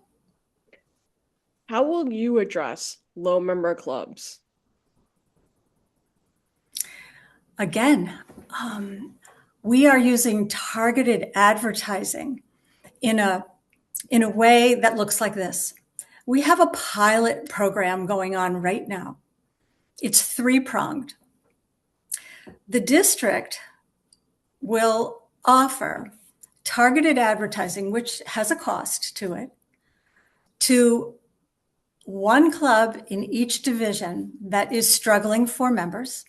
A: How will you address low member clubs?
F: Again, we are using targeted advertising in a way that looks like this. We have a pilot program going on right now. It's three-pronged. The district will offer targeted advertising, which has a cost to it, to one club in each division that is struggling for members.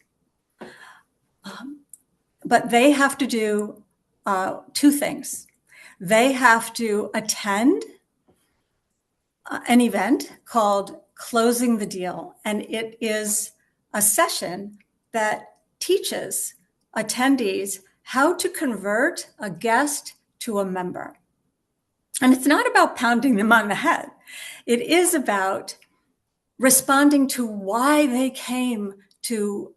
F: But they have to do two things. They have to attend an event called Closing the Deal, and it is a session that teaches attendees how to convert a guest to a member. And it's not about pounding them on the head. It is about responding to why they came to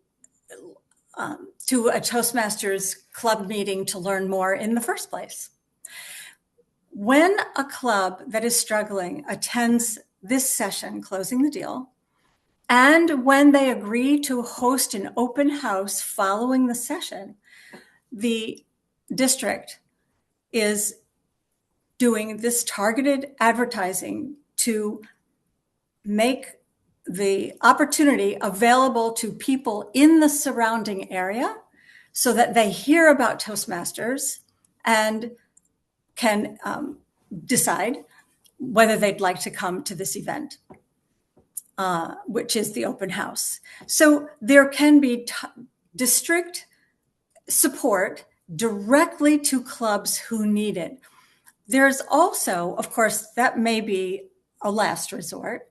F: a Toastmasters club meeting to learn more in the first place. When a club that is struggling attends this session, Closing the Deal, and when they agree to host an open house following the session, the district is doing this targeted advertising to make the opportunity available to people in the surrounding area so that they hear about Toastmasters and can decide whether they'd like to come to this event. which is the open house. So there can be district support directly to clubs who need it. There's also, of course, that may be a last resort.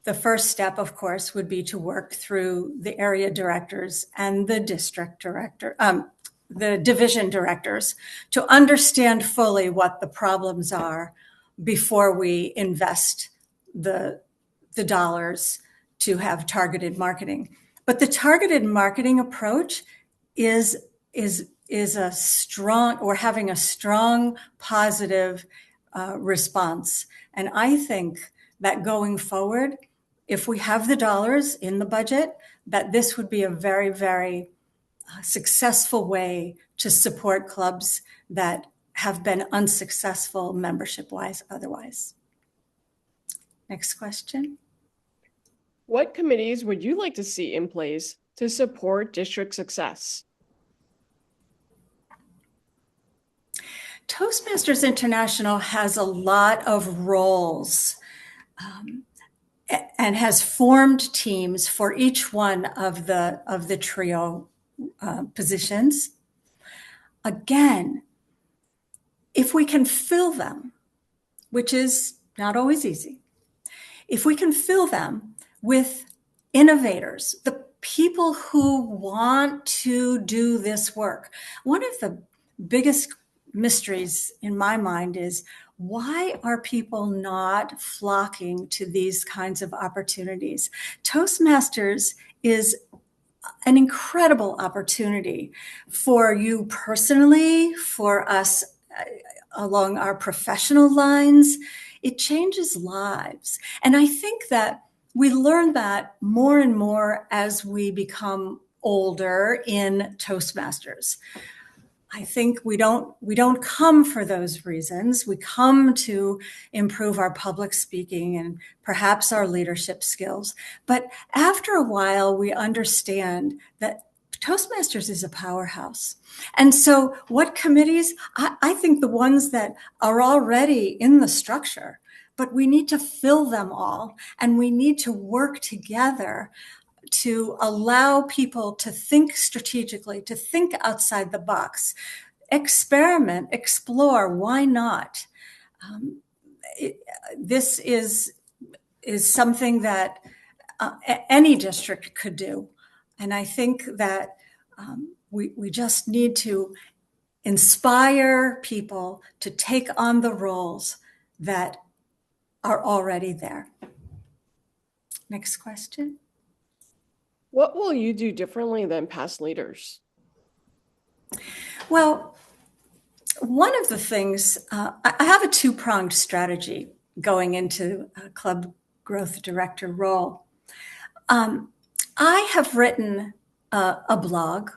F: The first step, of course, would be to work through the area directors and the district director, the division directors, to understand fully what the problems are before we invest the dollars to have targeted marketing. But the targeted marketing approach is a strong, or having a strong positive response. And I think that going forward, if we have the dollars in the budget, that this would be a very, very successful way to support clubs that have been unsuccessful membership-wise otherwise. Next question.
A: What committees would you like to see in place to support district success?
F: Toastmasters International has a lot of roles and has formed teams for each one of the trio positions. Again, if we can fill them, which is not always easy, if we can fill them with innovators, the people who want to do this work. One of the biggest mysteries in my mind is, why are people not flocking to these kinds of opportunities? Toastmasters is an incredible opportunity for you personally, for us along our professional lines. It changes lives. And I think that we learn that more and more as we become older in Toastmasters. I think we don't come for those reasons. We come to improve our public speaking and perhaps our leadership skills. But after a while, we understand that Toastmasters is a powerhouse. And so what committees? I think the ones that are already in the structure, but we need to fill them all, and we need to work together to allow people to think strategically, to think outside the box, experiment, explore. Why not? This is something that any district could do. And I think that we just need to inspire people to take on the roles that are already there. Next question.
A: What will you do differently than past leaders?
F: Well, one of the things, I have a two-pronged strategy going into a club growth director role. I have written a blog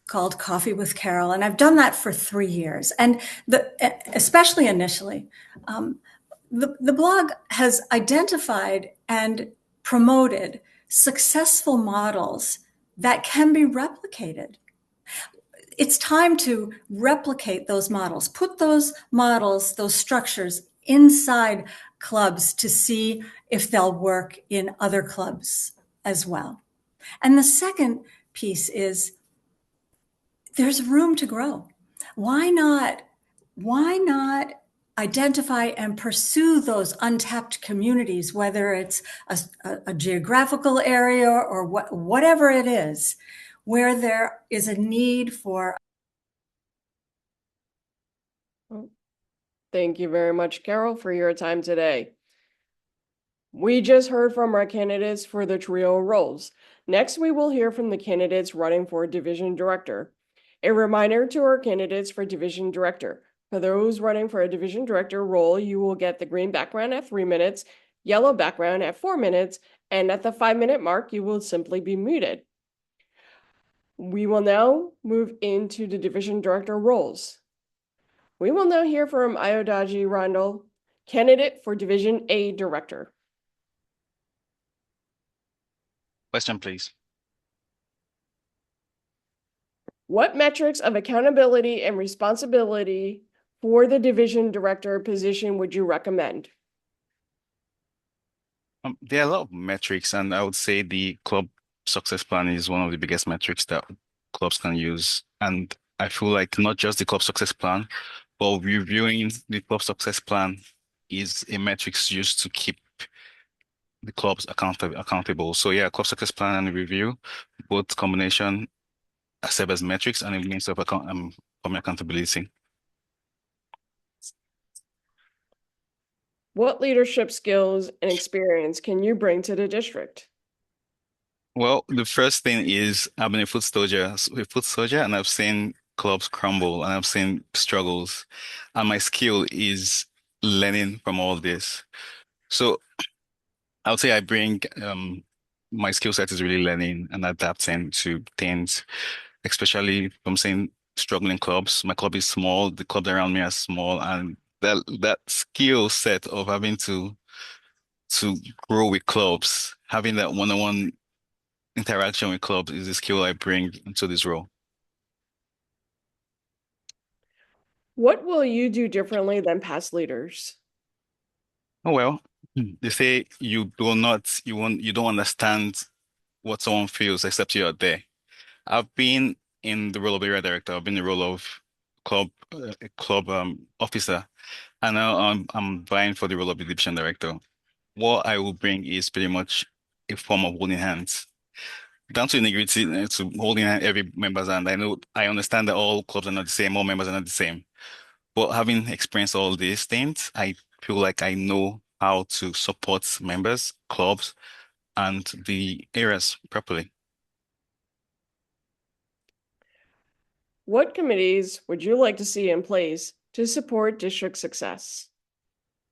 F: called Coffee with Carol, and I've done that for 3 years. And especially initially, the blog has identified and promoted successful models that can be replicated. It's time to replicate those models, put those models, those structures inside clubs to see if they'll work in other clubs as well. And the second piece is there's room to grow. Why not identify and pursue those untapped communities, whether it's a geographical area or whatever it is, where there is a need for.
A: Thank you very much, Carol, for your time today. We just heard from our candidates for the trio roles. Next, we will hear from the candidates running for division director. A reminder to our candidates for division director. For those running for a division director role, you will get the green background at 3 minutes, yellow background at 4 minutes, and at the 5-minute mark, you will simply be muted. We will now move into the division director roles. We will now hear from Ayodaji Randall, candidate for Division A director.
G: Question, please.
A: What metrics of accountability and responsibility for the division director position would you recommend?
G: There are a lot of metrics, and I would say the club success plan is one of the biggest metrics that clubs can use. And I feel like not just the club success plan, but reviewing the club success plan is a metrics used to keep the clubs accountable. So yeah, club success plan and review, both combination serve as metrics and a means of accountability.
A: What leadership skills and experience can you bring to the district?
G: Well, the first thing is I've been a foot soldier, and I've seen clubs crumble and I've seen struggles, and my skill is learning from all this. So I would say I bring my skill set is really learning and adapting to things, especially from saying struggling clubs. My club is small, the clubs around me are small, and that skill set of having to grow with clubs, having that one-on-one interaction with clubs is a skill I bring into this role.
A: What will you do differently than past leaders?
G: Oh well, they say you don't understand what someone feels except you're there. I've been in the role of area director. I've been in the role of club officer, and now I'm vying for the role of the division director. What I will bring is pretty much a form of holding hands, down to nitty-gritty, to holding every member's hand. I understand that all clubs are not the same, all members are not the same. But having experienced all these things, I feel like I know how to support members, clubs, and the areas properly.
A: What committees would you like to see in place to support district success?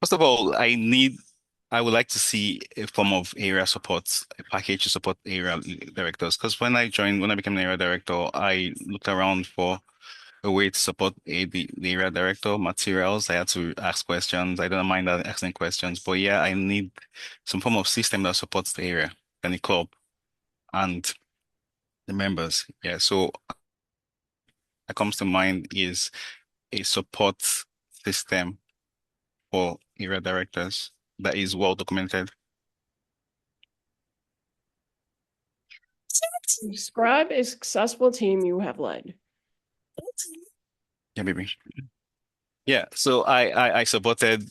G: First of all, I would like to see a form of area support, a package to support area directors. Because when I became an area director, I looked around for a way to support the area director materials. I had to ask questions. I don't mind asking questions, but yeah, I need some form of system that supports the area and the club and the members. Yeah, so that comes to mind is a support system for area directors that is well documented.
A: Describe a successful team you have led.
G: Yeah, maybe. Yeah, so I supported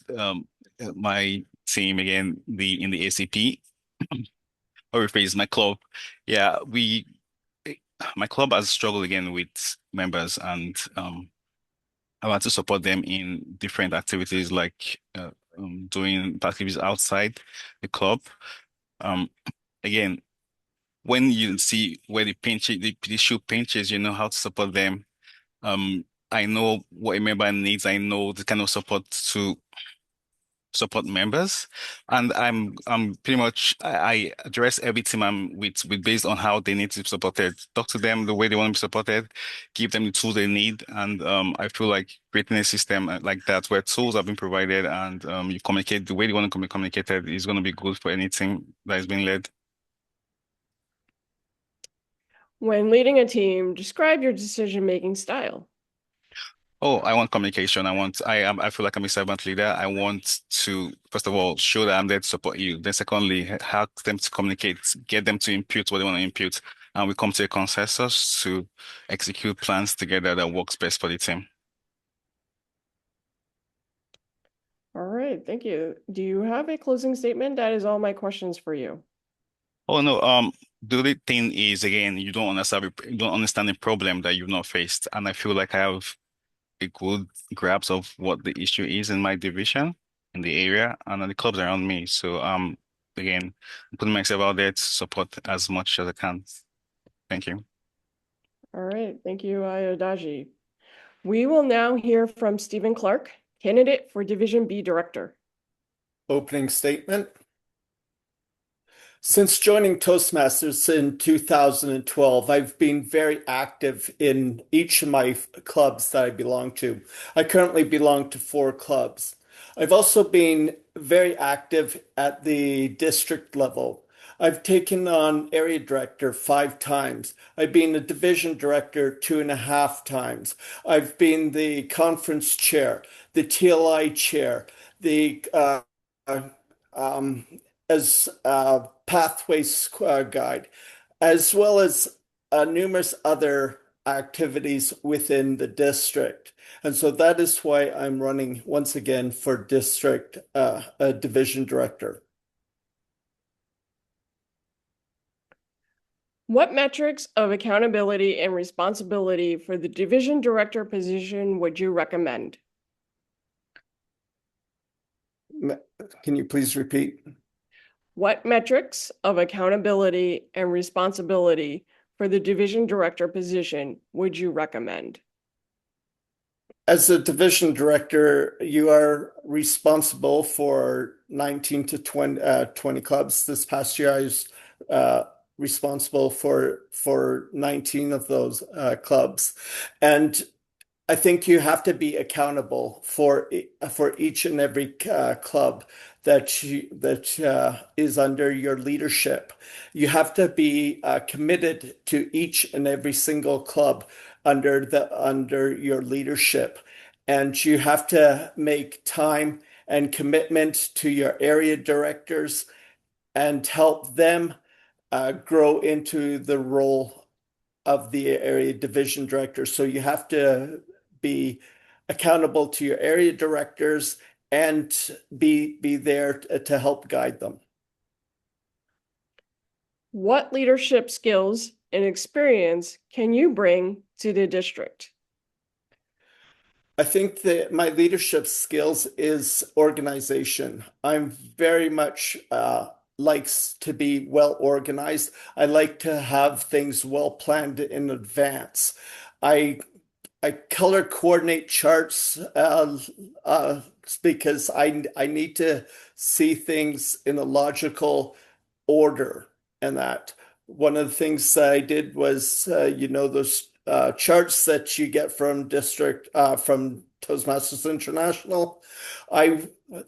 G: my team again in the ACP or rephrase my club. Yeah, my club has struggled again with members, and I want to support them in different activities like doing activities outside the club. Um, Again, when you see where the shoe pinches, you know how to support them. Um, I know what a member needs. I know the kind of support to support members, and I'm pretty much I address every team I'm with based on how they need to be supported. Talk to them the way they want to be supported, give them the tools they need, and I feel like creating a system like that where tools have been provided and you communicate the way they want to be communicated is going to be good for any team that is being led.
A: When leading a team, describe your decision-making style.
G: Oh, I want communication. I feel like I'm a servant leader. I want to, first of all, show that I'm there to support you. Then secondly, help them to communicate, get them to input what they want to input. And we come to a consensus to execute plans together that works best for the team.
A: All right, thank you. Do you have a closing statement? That is all my questions for you.
G: Oh no, the only thing is again, you don't understand the problem that you've not faced. And I feel like I have a good grasp of what the issue is in my division, in the area, and the clubs around me. So again, I'm putting myself out there to support as much as I can. Thank you.
A: All right, thank you, Ayodaji. We will now hear from Stephen Clark, candidate for Division B Director.
H: Opening statement. Since joining Toastmasters in 2012, I've been very active in each of my clubs that I belong to. I currently belong to 4 clubs. I've also been very active at the district level. I've taken on area director 5 times. I've been a division director 2.5 times. I've been the conference chair, the TLI chair, the as a pathways guide, as well as numerous other activities within the district. And so that is why I'm running once again for district division director.
A: What metrics of accountability and responsibility for the division director position would you recommend?
H: Can you please repeat?
A: What metrics of accountability and responsibility for the division director position would you recommend?
H: As a division director, you are responsible for 19 to 20 clubs. This past year, I was responsible for 19 of those clubs. And I think you have to be accountable for each and every club that is under your leadership. You have to be committed to each and every single club under your leadership, and you have to make time and commitment to your area directors and help them grow into the role of the area division director. So you have to be accountable to your area directors and be there to help guide them.
A: What leadership skills and experience can you bring to the district?
H: I think that my leadership skills is organization. I'm very much likes to be well organized. I like to have things well planned in advance. I color coordinate charts because I need to see things in a logical order. And that one of the things that I did was, those charts that you get from from Toastmasters International.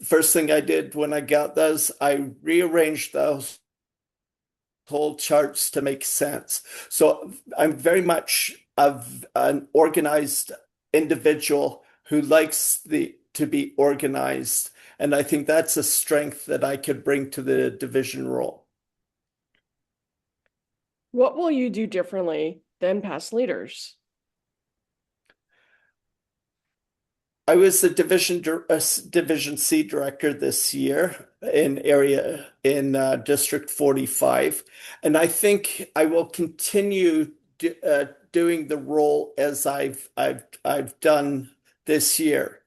H: First thing I did when I got those, I rearranged those whole charts to make sense. So I'm very much of an organized individual who likes to be organized. And I think that's a strength that I could bring to the division role.
A: What will you do differently than past leaders?
H: I was the Division C director this year in District 45, and I think I will continue doing the role as I've done this year.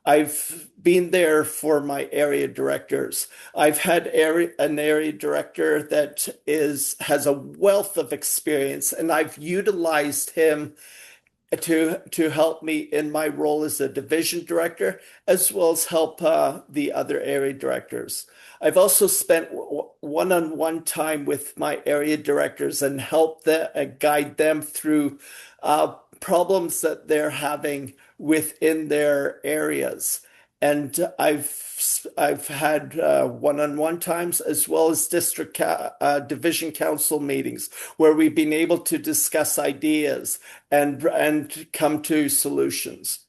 H: I've been there for my area directors. I've had an area director that has a wealth of experience, and I've utilized him to help me in my role as a division director, as well as help the other area directors. I've also spent one-on-one time with my area directors and helped guide them through problems that they're having within their areas. And I've had one-on-one times as well as district division council meetings where we've been able to discuss ideas and come to solutions.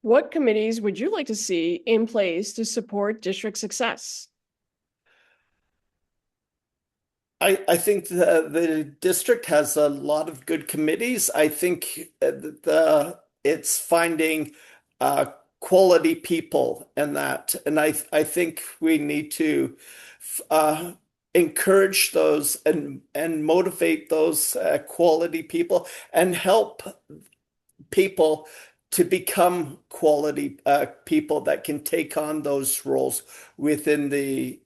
A: What committees would you like to see in place to support district success?
H: I think the district has a lot of good committees. I think it's finding quality people and that. And I think we need to encourage those and motivate those quality people and help people to become quality people that can take on those roles within the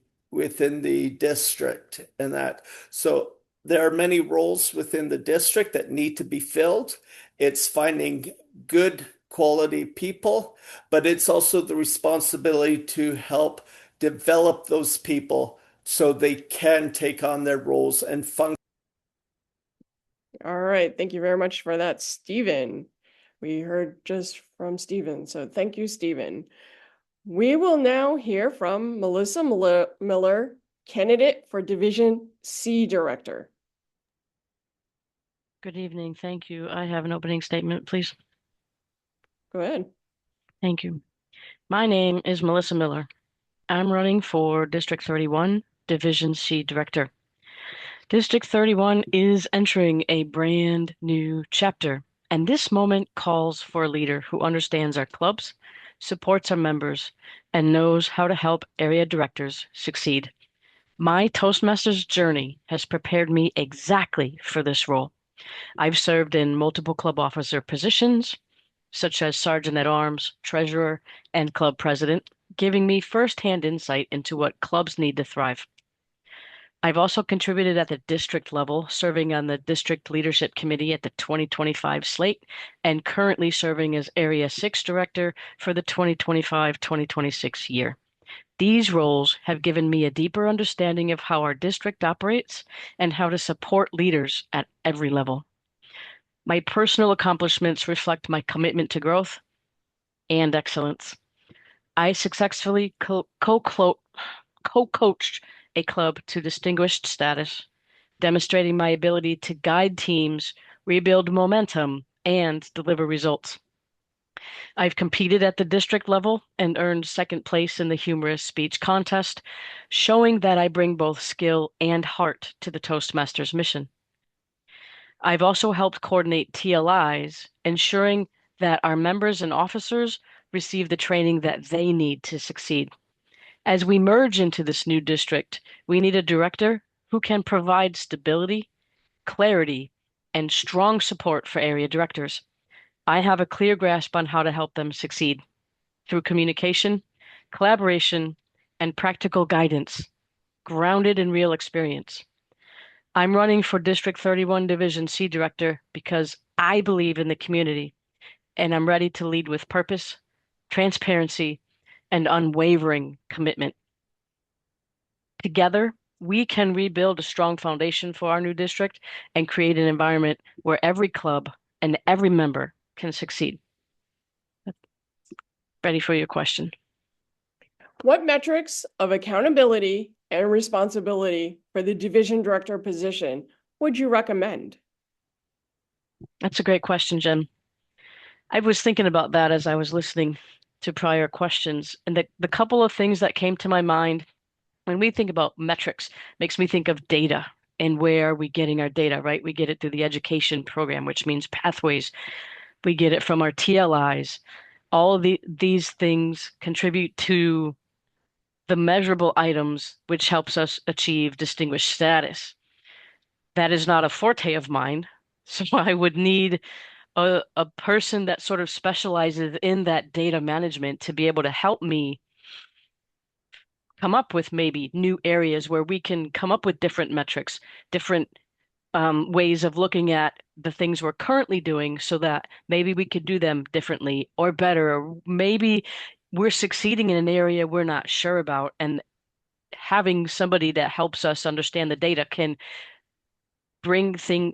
H: district and that. So there are many roles within the district that need to be filled. It's finding good quality people, but it's also the responsibility to help develop those people so they can take on their roles and function.
A: All right. Thank you very much for that, Stephen. We heard just from Stephen. So thank you, Stephen. We will now hear from Melissa Miller, candidate for Division C Director.
I: Good evening. Thank you. I have an opening statement, please.
A: Go ahead.
I: Thank you. My name is Melissa Miller. I'm running for District 31, Division C Director. District 31 is entering a brand new chapter, and this moment calls for a leader who understands our clubs, supports our members, and knows how to help area directors succeed. My Toastmasters journey has prepared me exactly for this role. I've served in multiple club officer positions, such as Sergeant at Arms, Treasurer, and Club President, giving me firsthand insight into what clubs need to thrive. I've also contributed at the district level, serving on the District Leadership Committee at the 2025 slate, and currently serving as Area 6 Director for the 2025-2026 year. These roles have given me a deeper understanding of how our district operates and how to support leaders at every level. My personal accomplishments reflect my commitment to growth and excellence. I successfully co-coached a club to distinguished status, demonstrating my ability to guide teams, rebuild momentum, and deliver results. I've competed at the district level and earned second place in the humorous speech contest, showing that I bring both skill and heart to the Toastmasters mission. I've also helped coordinate TLIs, ensuring that our members and officers receive the training that they need to succeed. As we merge into this new district, we need a director who can provide stability, clarity, and strong support for area directors. I have a clear grasp on how to help them succeed through communication, collaboration, and practical guidance, grounded in real experience. I'm running for District 31 Division C Director because I believe in the community, and I'm ready to lead with purpose, transparency, and unwavering commitment. Together, we can rebuild a strong foundation for our new district and create an environment where every club and every member can succeed. Ready for your question.
A: What metrics of accountability and responsibility for the division director position would you recommend?
I: That's a great question, Jen. I was thinking about that as I was listening to prior questions, and the couple of things that came to my mind when we think about metrics makes me think of data and where are we getting our data, right? We get it through the education program, which means pathways. We get it from our TLIs. All of these things contribute to the measurable items, which helps us achieve distinguished status. That is not a forte of mine, so I would need a person that sort of specializes in that data management to be able to help me come up with maybe new areas where we can come up with different metrics, different ways of looking at the things we're currently doing so that maybe we could do them differently or better, or maybe we're succeeding in an area we're not sure about, and having somebody that helps us understand the data can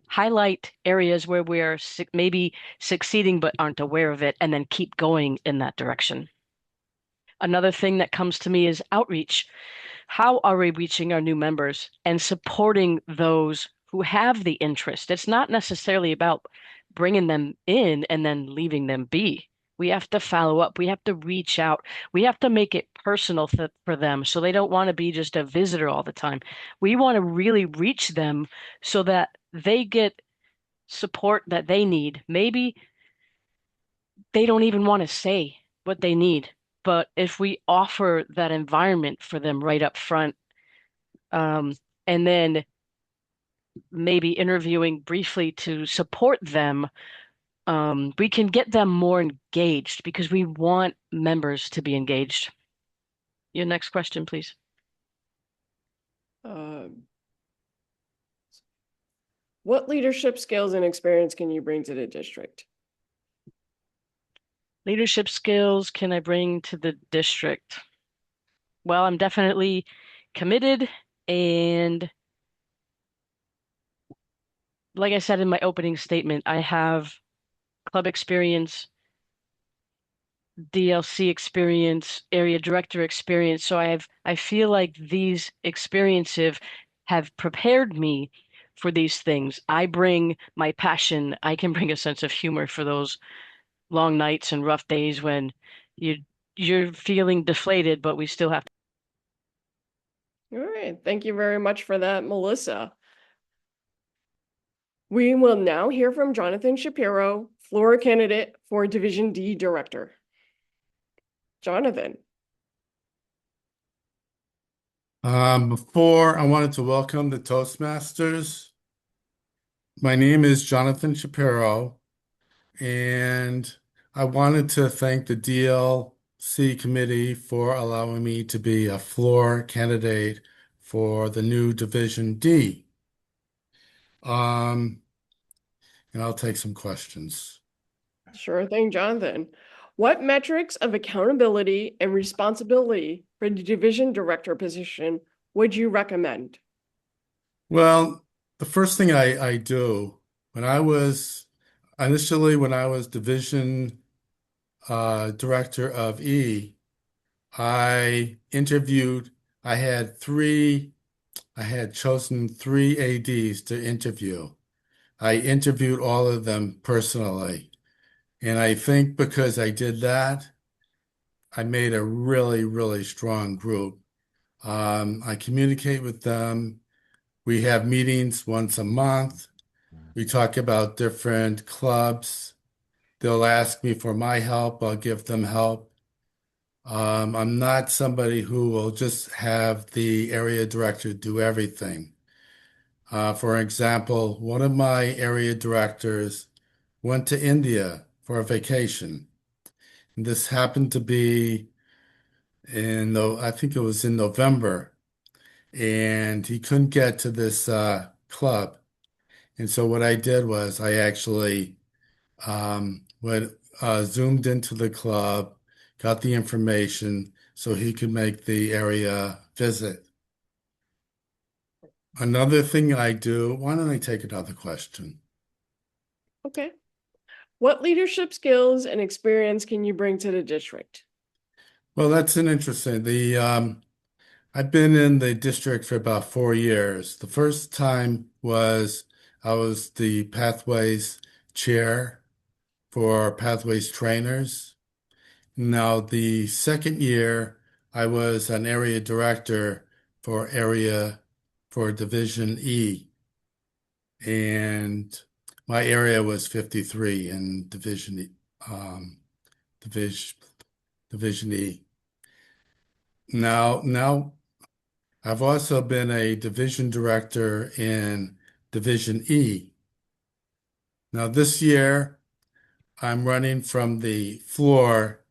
I: highlight areas where we're maybe succeeding but aren't aware of it, and then keep going in that direction. Another thing that comes to me is outreach. How are we reaching our new members and supporting those who have the interest? It's not necessarily about bringing them in and then leaving them be. We have to follow up. We have to reach out. We have to make it personal for them so they don't want to be just a visitor all the time. We want to really reach them so that they get support that they need. Maybe they don't even want to say what they need, but if we offer that environment for them right up front, and then maybe interviewing briefly to support them, we can get them more engaged because we want members to be engaged. Your next question, please.
A: What leadership skills and experience can you bring to the district?
I: Leadership skills can I bring to the district? Well, I'm definitely committed, and like I said in my opening statement, I have club experience, DLC experience, area director experience. So I feel like these experiences have prepared me for these things. I bring my passion. I can bring a sense of humor for those long nights and rough days when you're feeling deflated, but we still have
A: right. Thank you very much for that, Melissa. We will now hear from Jonathan Shapiro, floor candidate for Division D Director. Jonathan.
J: Before I wanted to welcome the Toastmasters. My name is Jonathan Shapiro, and I wanted to thank the DLC committee for allowing me to be a floor candidate for the new Division D. And I'll take some questions.
A: Sure thing, Jonathan. What metrics of accountability and responsibility for the division director position would you recommend?
J: Well, the first thing I do when I was division director of E, I had chosen 3 ADs to interview. I interviewed all of them personally. And I think because I did that, I made a really, really strong group. I communicate with them. We have meetings once a month. We talk about different clubs. They'll ask me for my help. I'll give them help. I'm not somebody who will just have the area director do everything. For example, one of my area directors went to India for a vacation. And this happened to be I think it was in November, and he couldn't get to this club. And so what I did was I actually zoomed into the club, got the information so he could make the area visit. Another thing I do, why don't I take another question?
A: Okay. What leadership skills and experience can you bring to the district?
J: Well, that's an interesting. I've been in the district for about 4 years. The first time was I was the Pathways chair for Pathways trainers. Now, the second year, I was an area director for Division E. And my area was 53 in Division E. Now I've also been a division director in Division E. Now this year, I'm running from the floor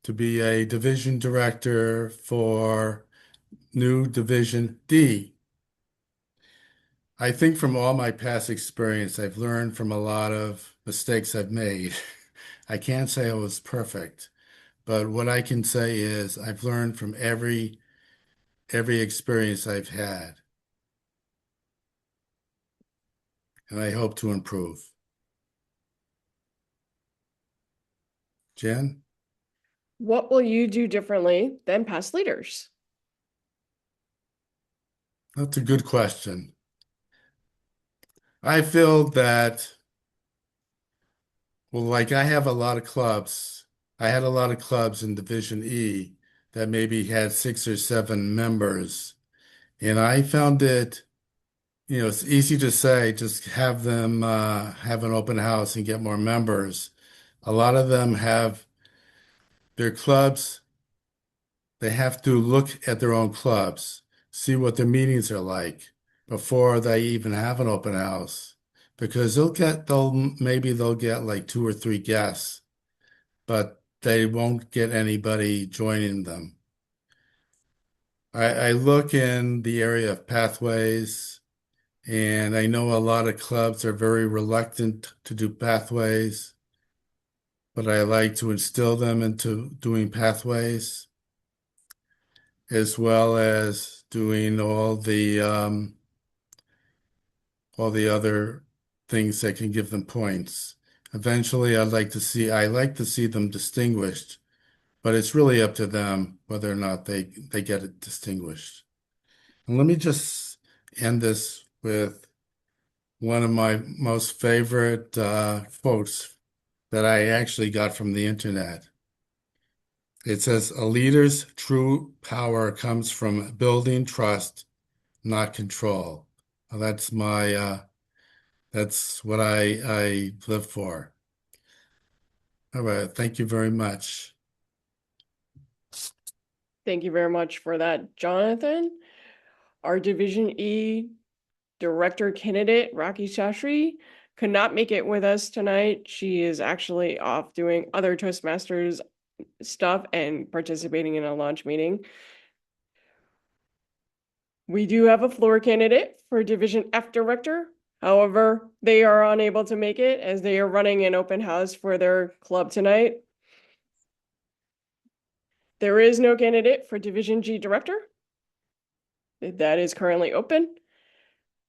J: to be a division director for new Division D. I think from all my past experience, I've learned from a lot of mistakes I've made. I can't say I was perfect, but what I can say is I've learned from every experience I've had, and I hope to improve. Jen?
A: What will you do differently than past leaders?
J: That's a good question. I feel that, well, like I have a lot of clubs. I had a lot of clubs in Division E that maybe had 6 or 7 members. And I found it, it's easy to say, just have them have an open house and get more members. A lot of them have their clubs. They have to look at their own clubs, see what their meetings are like before they even have an open house. Because maybe they'll get like 2 or 3 guests, but they won't get anybody joining them. I look in the area of Pathways, and I know a lot of clubs are very reluctant to do Pathways, but I like to instill them into doing Pathways, as well as doing all the other things that can give them points. Eventually, I like to see them distinguished, but it's really up to them whether or not they get it distinguished. And let me just end this with one of my most favorite quotes that I actually got from the internet. It says, "A leader's true power comes from building trust not control. That's that's what I live for. All right, thank you very much.
A: Thank you very much for that, Jonathan. Our Division E Director candidate, Rocky Shastri, could not make it with us tonight. She is actually off doing other Toastmasters stuff and participating in a launch meeting. We do have a floor candidate for Division F Director. However, they are unable to make it as they are running an open house for their club tonight. There is no candidate for Division G Director. That is currently open.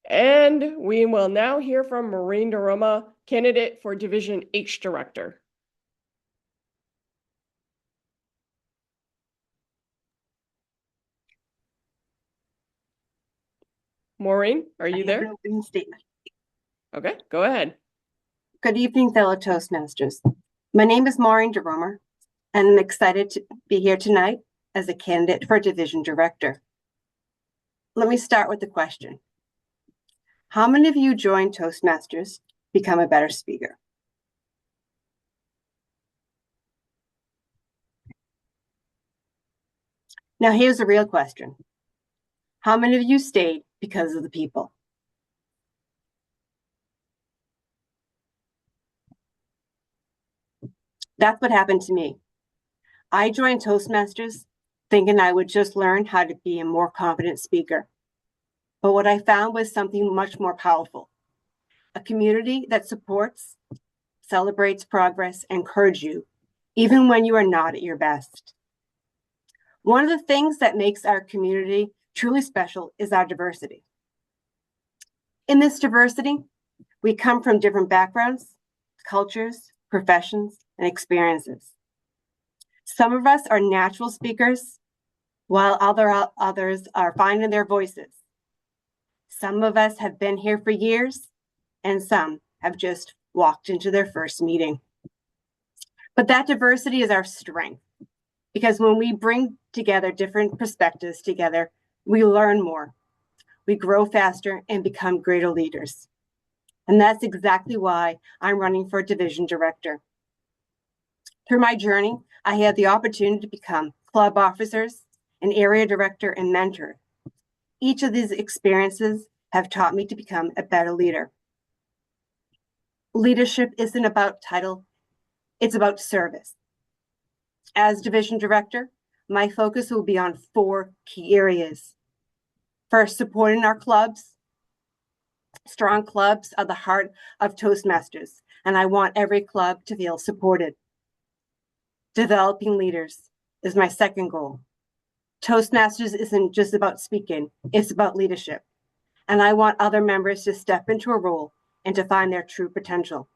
A: And we will now hear from Maureen DeRoma, candidate for Division H Director. Maureen, are you there?
K: Opening statement.
A: Okay, go ahead.
K: Good evening, fellow Toastmasters. My name is Maureen DeRomer, and I'm excited to be here tonight as a candidate for Division Director. Let me start with the question. How many of you join Toastmasters, become a better speaker? Now here's the real question. How many of you stayed because of the people? That's what happened to me. I joined Toastmasters thinking I would just learn how to be a more confident speaker. But what I found was something much more powerful. A community that supports, celebrates progress, and encourages you, even when you are not at your best. One of the things that makes our community truly special is our diversity. In this diversity, we come from different backgrounds, cultures, professions, and experiences. Some of us are natural speakers, while others are finding their voices. Some of us have been here for years, and some have just walked into their first meeting. But that diversity is our strength, because when we bring together different perspectives together, we learn more, we grow faster, and become greater leaders. And that's exactly why I'm running for Division Director. Through my journey, I had the opportunity to become club officers, an area director, and mentor. Each of these experiences have taught me to become a better leader. Leadership isn't about title, it's about service. As Division Director, my focus will be on 4 key areas. First, supporting our clubs. Strong clubs are the heart of Toastmasters, and I want every club to feel supported. Developing leaders is my second goal. Toastmasters isn't just about speaking, it's about leadership. And I want other members to step into a role and to find their true potential.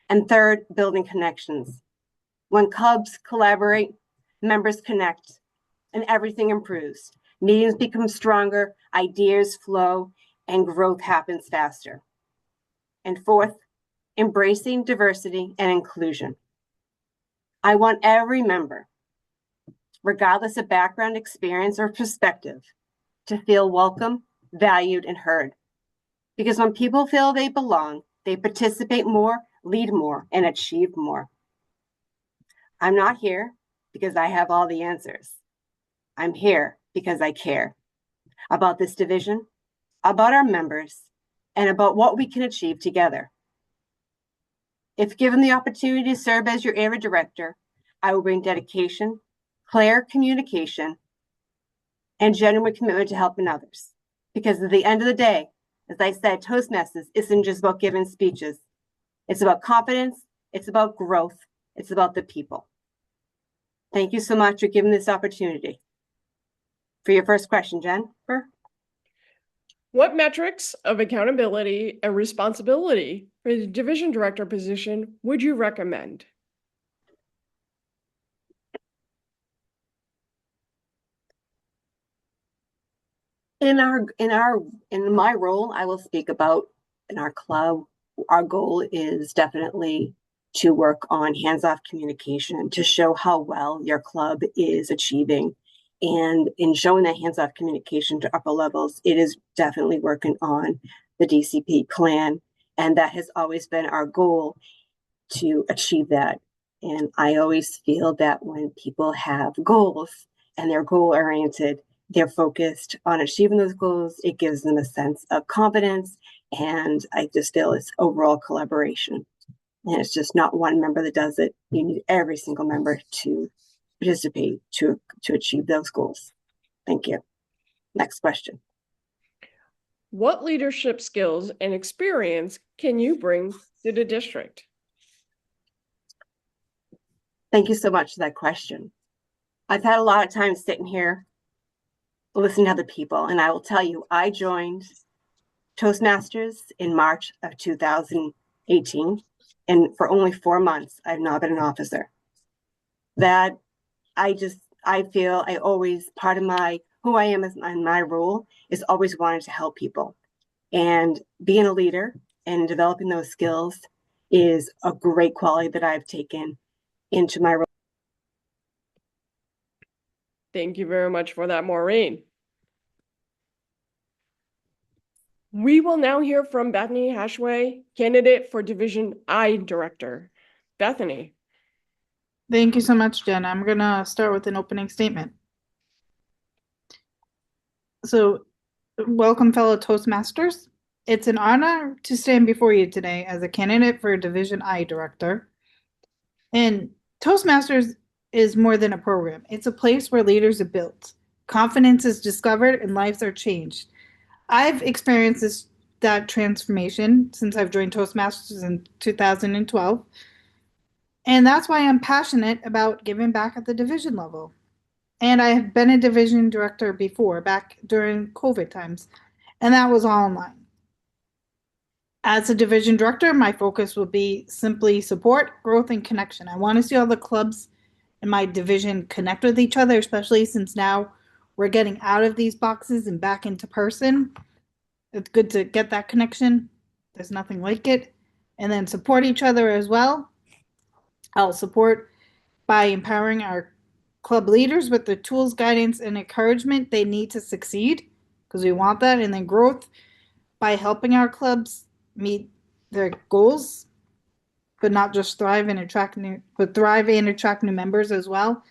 K: And third, building connections. When clubs collaborate, members connect, and everything improves. Meetings become stronger, ideas flow, and growth happens faster. And fourth, embracing diversity and inclusion. I want every member, regardless of background, experience, or perspective, to feel welcome, valued, and heard. Because when people feel they belong, they participate more, lead more, and achieve more. I'm not here because I have all the answers. I'm here because I care about this division, about our members, and about what we can achieve together. If given the opportunity to serve as your area director, I will bring dedication, clear communication, and genuine commitment to helping others. Because at the end of the day, as I said, Toastmasters isn't just about giving speeches. It's about confidence, it's about growth, it's about the people. Thank you so much for giving this opportunity. For your first question, Jennifer.
A: What metrics of accountability and responsibility for the division director position would you recommend?
K: In my role, I will speak about in our club, our goal is definitely to work on hands-off communication to show how well your club is achieving And in showing that hands-off communication to upper levels, it is definitely working on the DCP plan. And that has always been our goal, to achieve that. And I always feel that when people have goals and they're goal-oriented, they're focused on achieving those goals, it gives them a sense of confidence. And I just feel it's overall collaboration. And it's just not one member that does it. You need every single member to participate to achieve those goals. Thank you. Next question.
A: What leadership skills and experience can you bring to the district?
K: Thank you so much for that question. I've had a lot of time sitting here listening to other people, and I will tell you, I joined Toastmasters in March of 2018, and for only 4 months, I've now been an officer. That I feel I always, part of who I am and my role is always wanting to help people. And being a leader and developing those skills is a great quality that I've taken into my role.
A: Thank you very much for that, Maureen. We will now hear from Bethany Hashway, candidate for Division I Director. Bethany.
L: Thank you so much, Jen. I'm going to start with an opening statement. So, welcome, fellow Toastmasters. It's an honor to stand before you today as a candidate for Division I Director. And Toastmasters is more than a program. It's a place where leaders are built, confidence is discovered, and lives are changed. I've experienced that transformation since I've joined Toastmasters in 2012. And that's why I'm passionate about giving back at the division level. And I have been a division director before, back during COVID times, and that was all online. As a division director, my focus will be simply support, growth, and connection. I want to see all the clubs in my division connect with each other, especially since now we're getting out of these boxes and back into person. It's good to get that connection. There's nothing like it. And then support each other as well. I'll support by empowering our club leaders with the tools, guidance, and encouragement they need to succeed, because we want that. And then growth by helping our clubs meet their goals, but not just thrive and attract new members as well.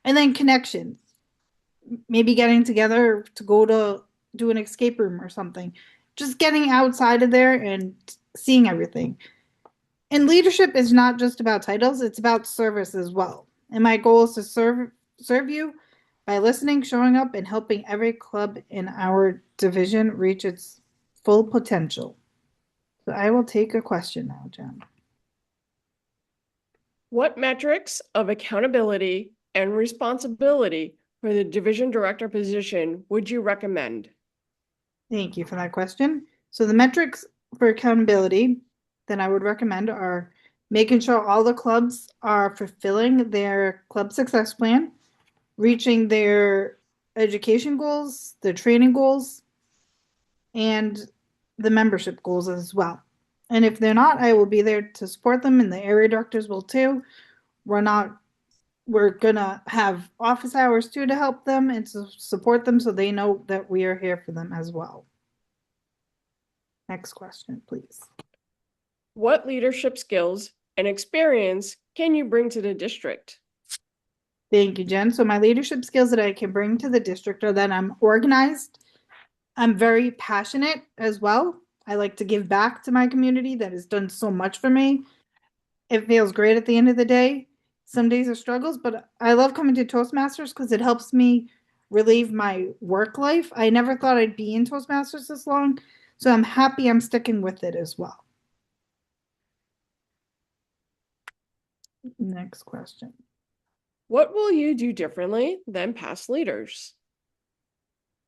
L: And then connections, maybe getting together to go to do an escape room or something, just getting outside of there and seeing everything. And leadership is not just about titles, it's about service as well. And my goal is to serve you by listening, showing up, and helping every club in our division reach its full potential. So I will take a question now, Jen.
A: What metrics of accountability and responsibility for the division director position would you recommend?
L: Thank you for that question. So the metrics for accountability that I would recommend are making sure all the clubs are fulfilling their club success plan, reaching their education goals, their training goals, and the membership goals as well. And if they're not, I will be there to support them, and the area directors will too. We're gonna have office hours too to help them and to support them so they know that we are here for them as well. Next question, please.
A: What leadership skills and experience can you bring to the district?
L: Thank you, Jen. So my leadership skills that I can bring to the district are that I'm organized. I'm very passionate as well. I like to give back to my community that has done so much for me. It feels great at the end of the day. Some days are struggles, but I love coming to Toastmasters because it helps me relieve my work life. I never thought I'd be in Toastmasters this long, so I'm happy I'm sticking with it as well. Next question.
A: What will you do differently than past leaders?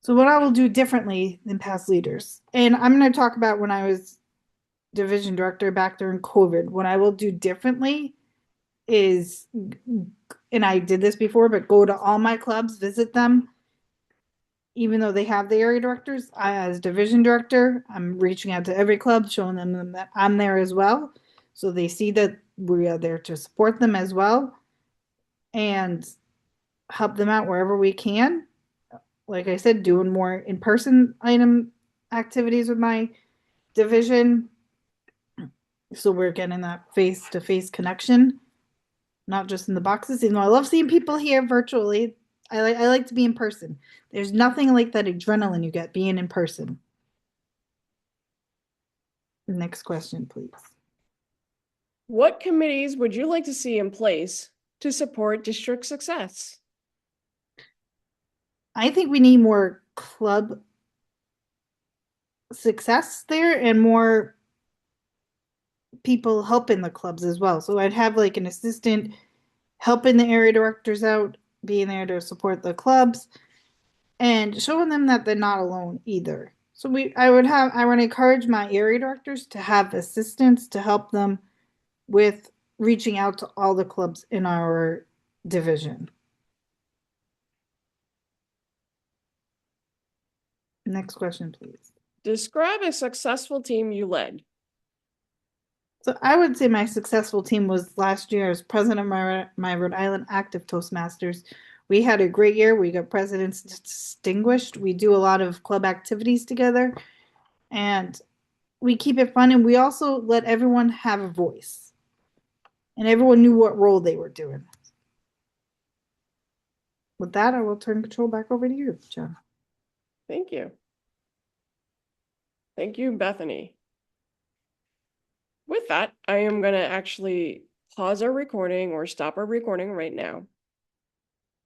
L: So what I will do differently than past leaders, and I'm going to talk about when I was division director back during COVID, what I will do differently is, and I did this before, but go to all my clubs, visit them, even though they have the area directors. As division director, I'm reaching out to every club, showing them that I'm there as well, so they see that we are there to support them as well. And help them out wherever we can. Like I said, doing more in-person item activities with my division. So we're getting that face-to-face connection, not just in the boxes. Even though I love seeing people here virtually, I like to be in person. There's nothing like that adrenaline you get being in person. Next question, please.
A: What committees would you like to see in place to support district success?
L: I think we need more club success there and more people helping the clubs as well. So I'd have like an assistant helping the area directors out, being there to support the clubs and showing them that they're not alone either. So I would encourage my area directors to have assistants to help them with reaching out to all the clubs in our division. Next question, please.
A: Describe a successful team you led.
L: So I would say my successful team was last year as president of my Rhode Island Active Toastmasters. We had a great year. We got presidents distinguished. We do a lot of club activities together, and we keep it fun. And we also let everyone have a voice, and everyone knew what role they were doing. With that, I will turn control back over to you, John.
A: Thank you. Thank you, Bethany. With that, I am going to actually pause our recording or stop our recording right now.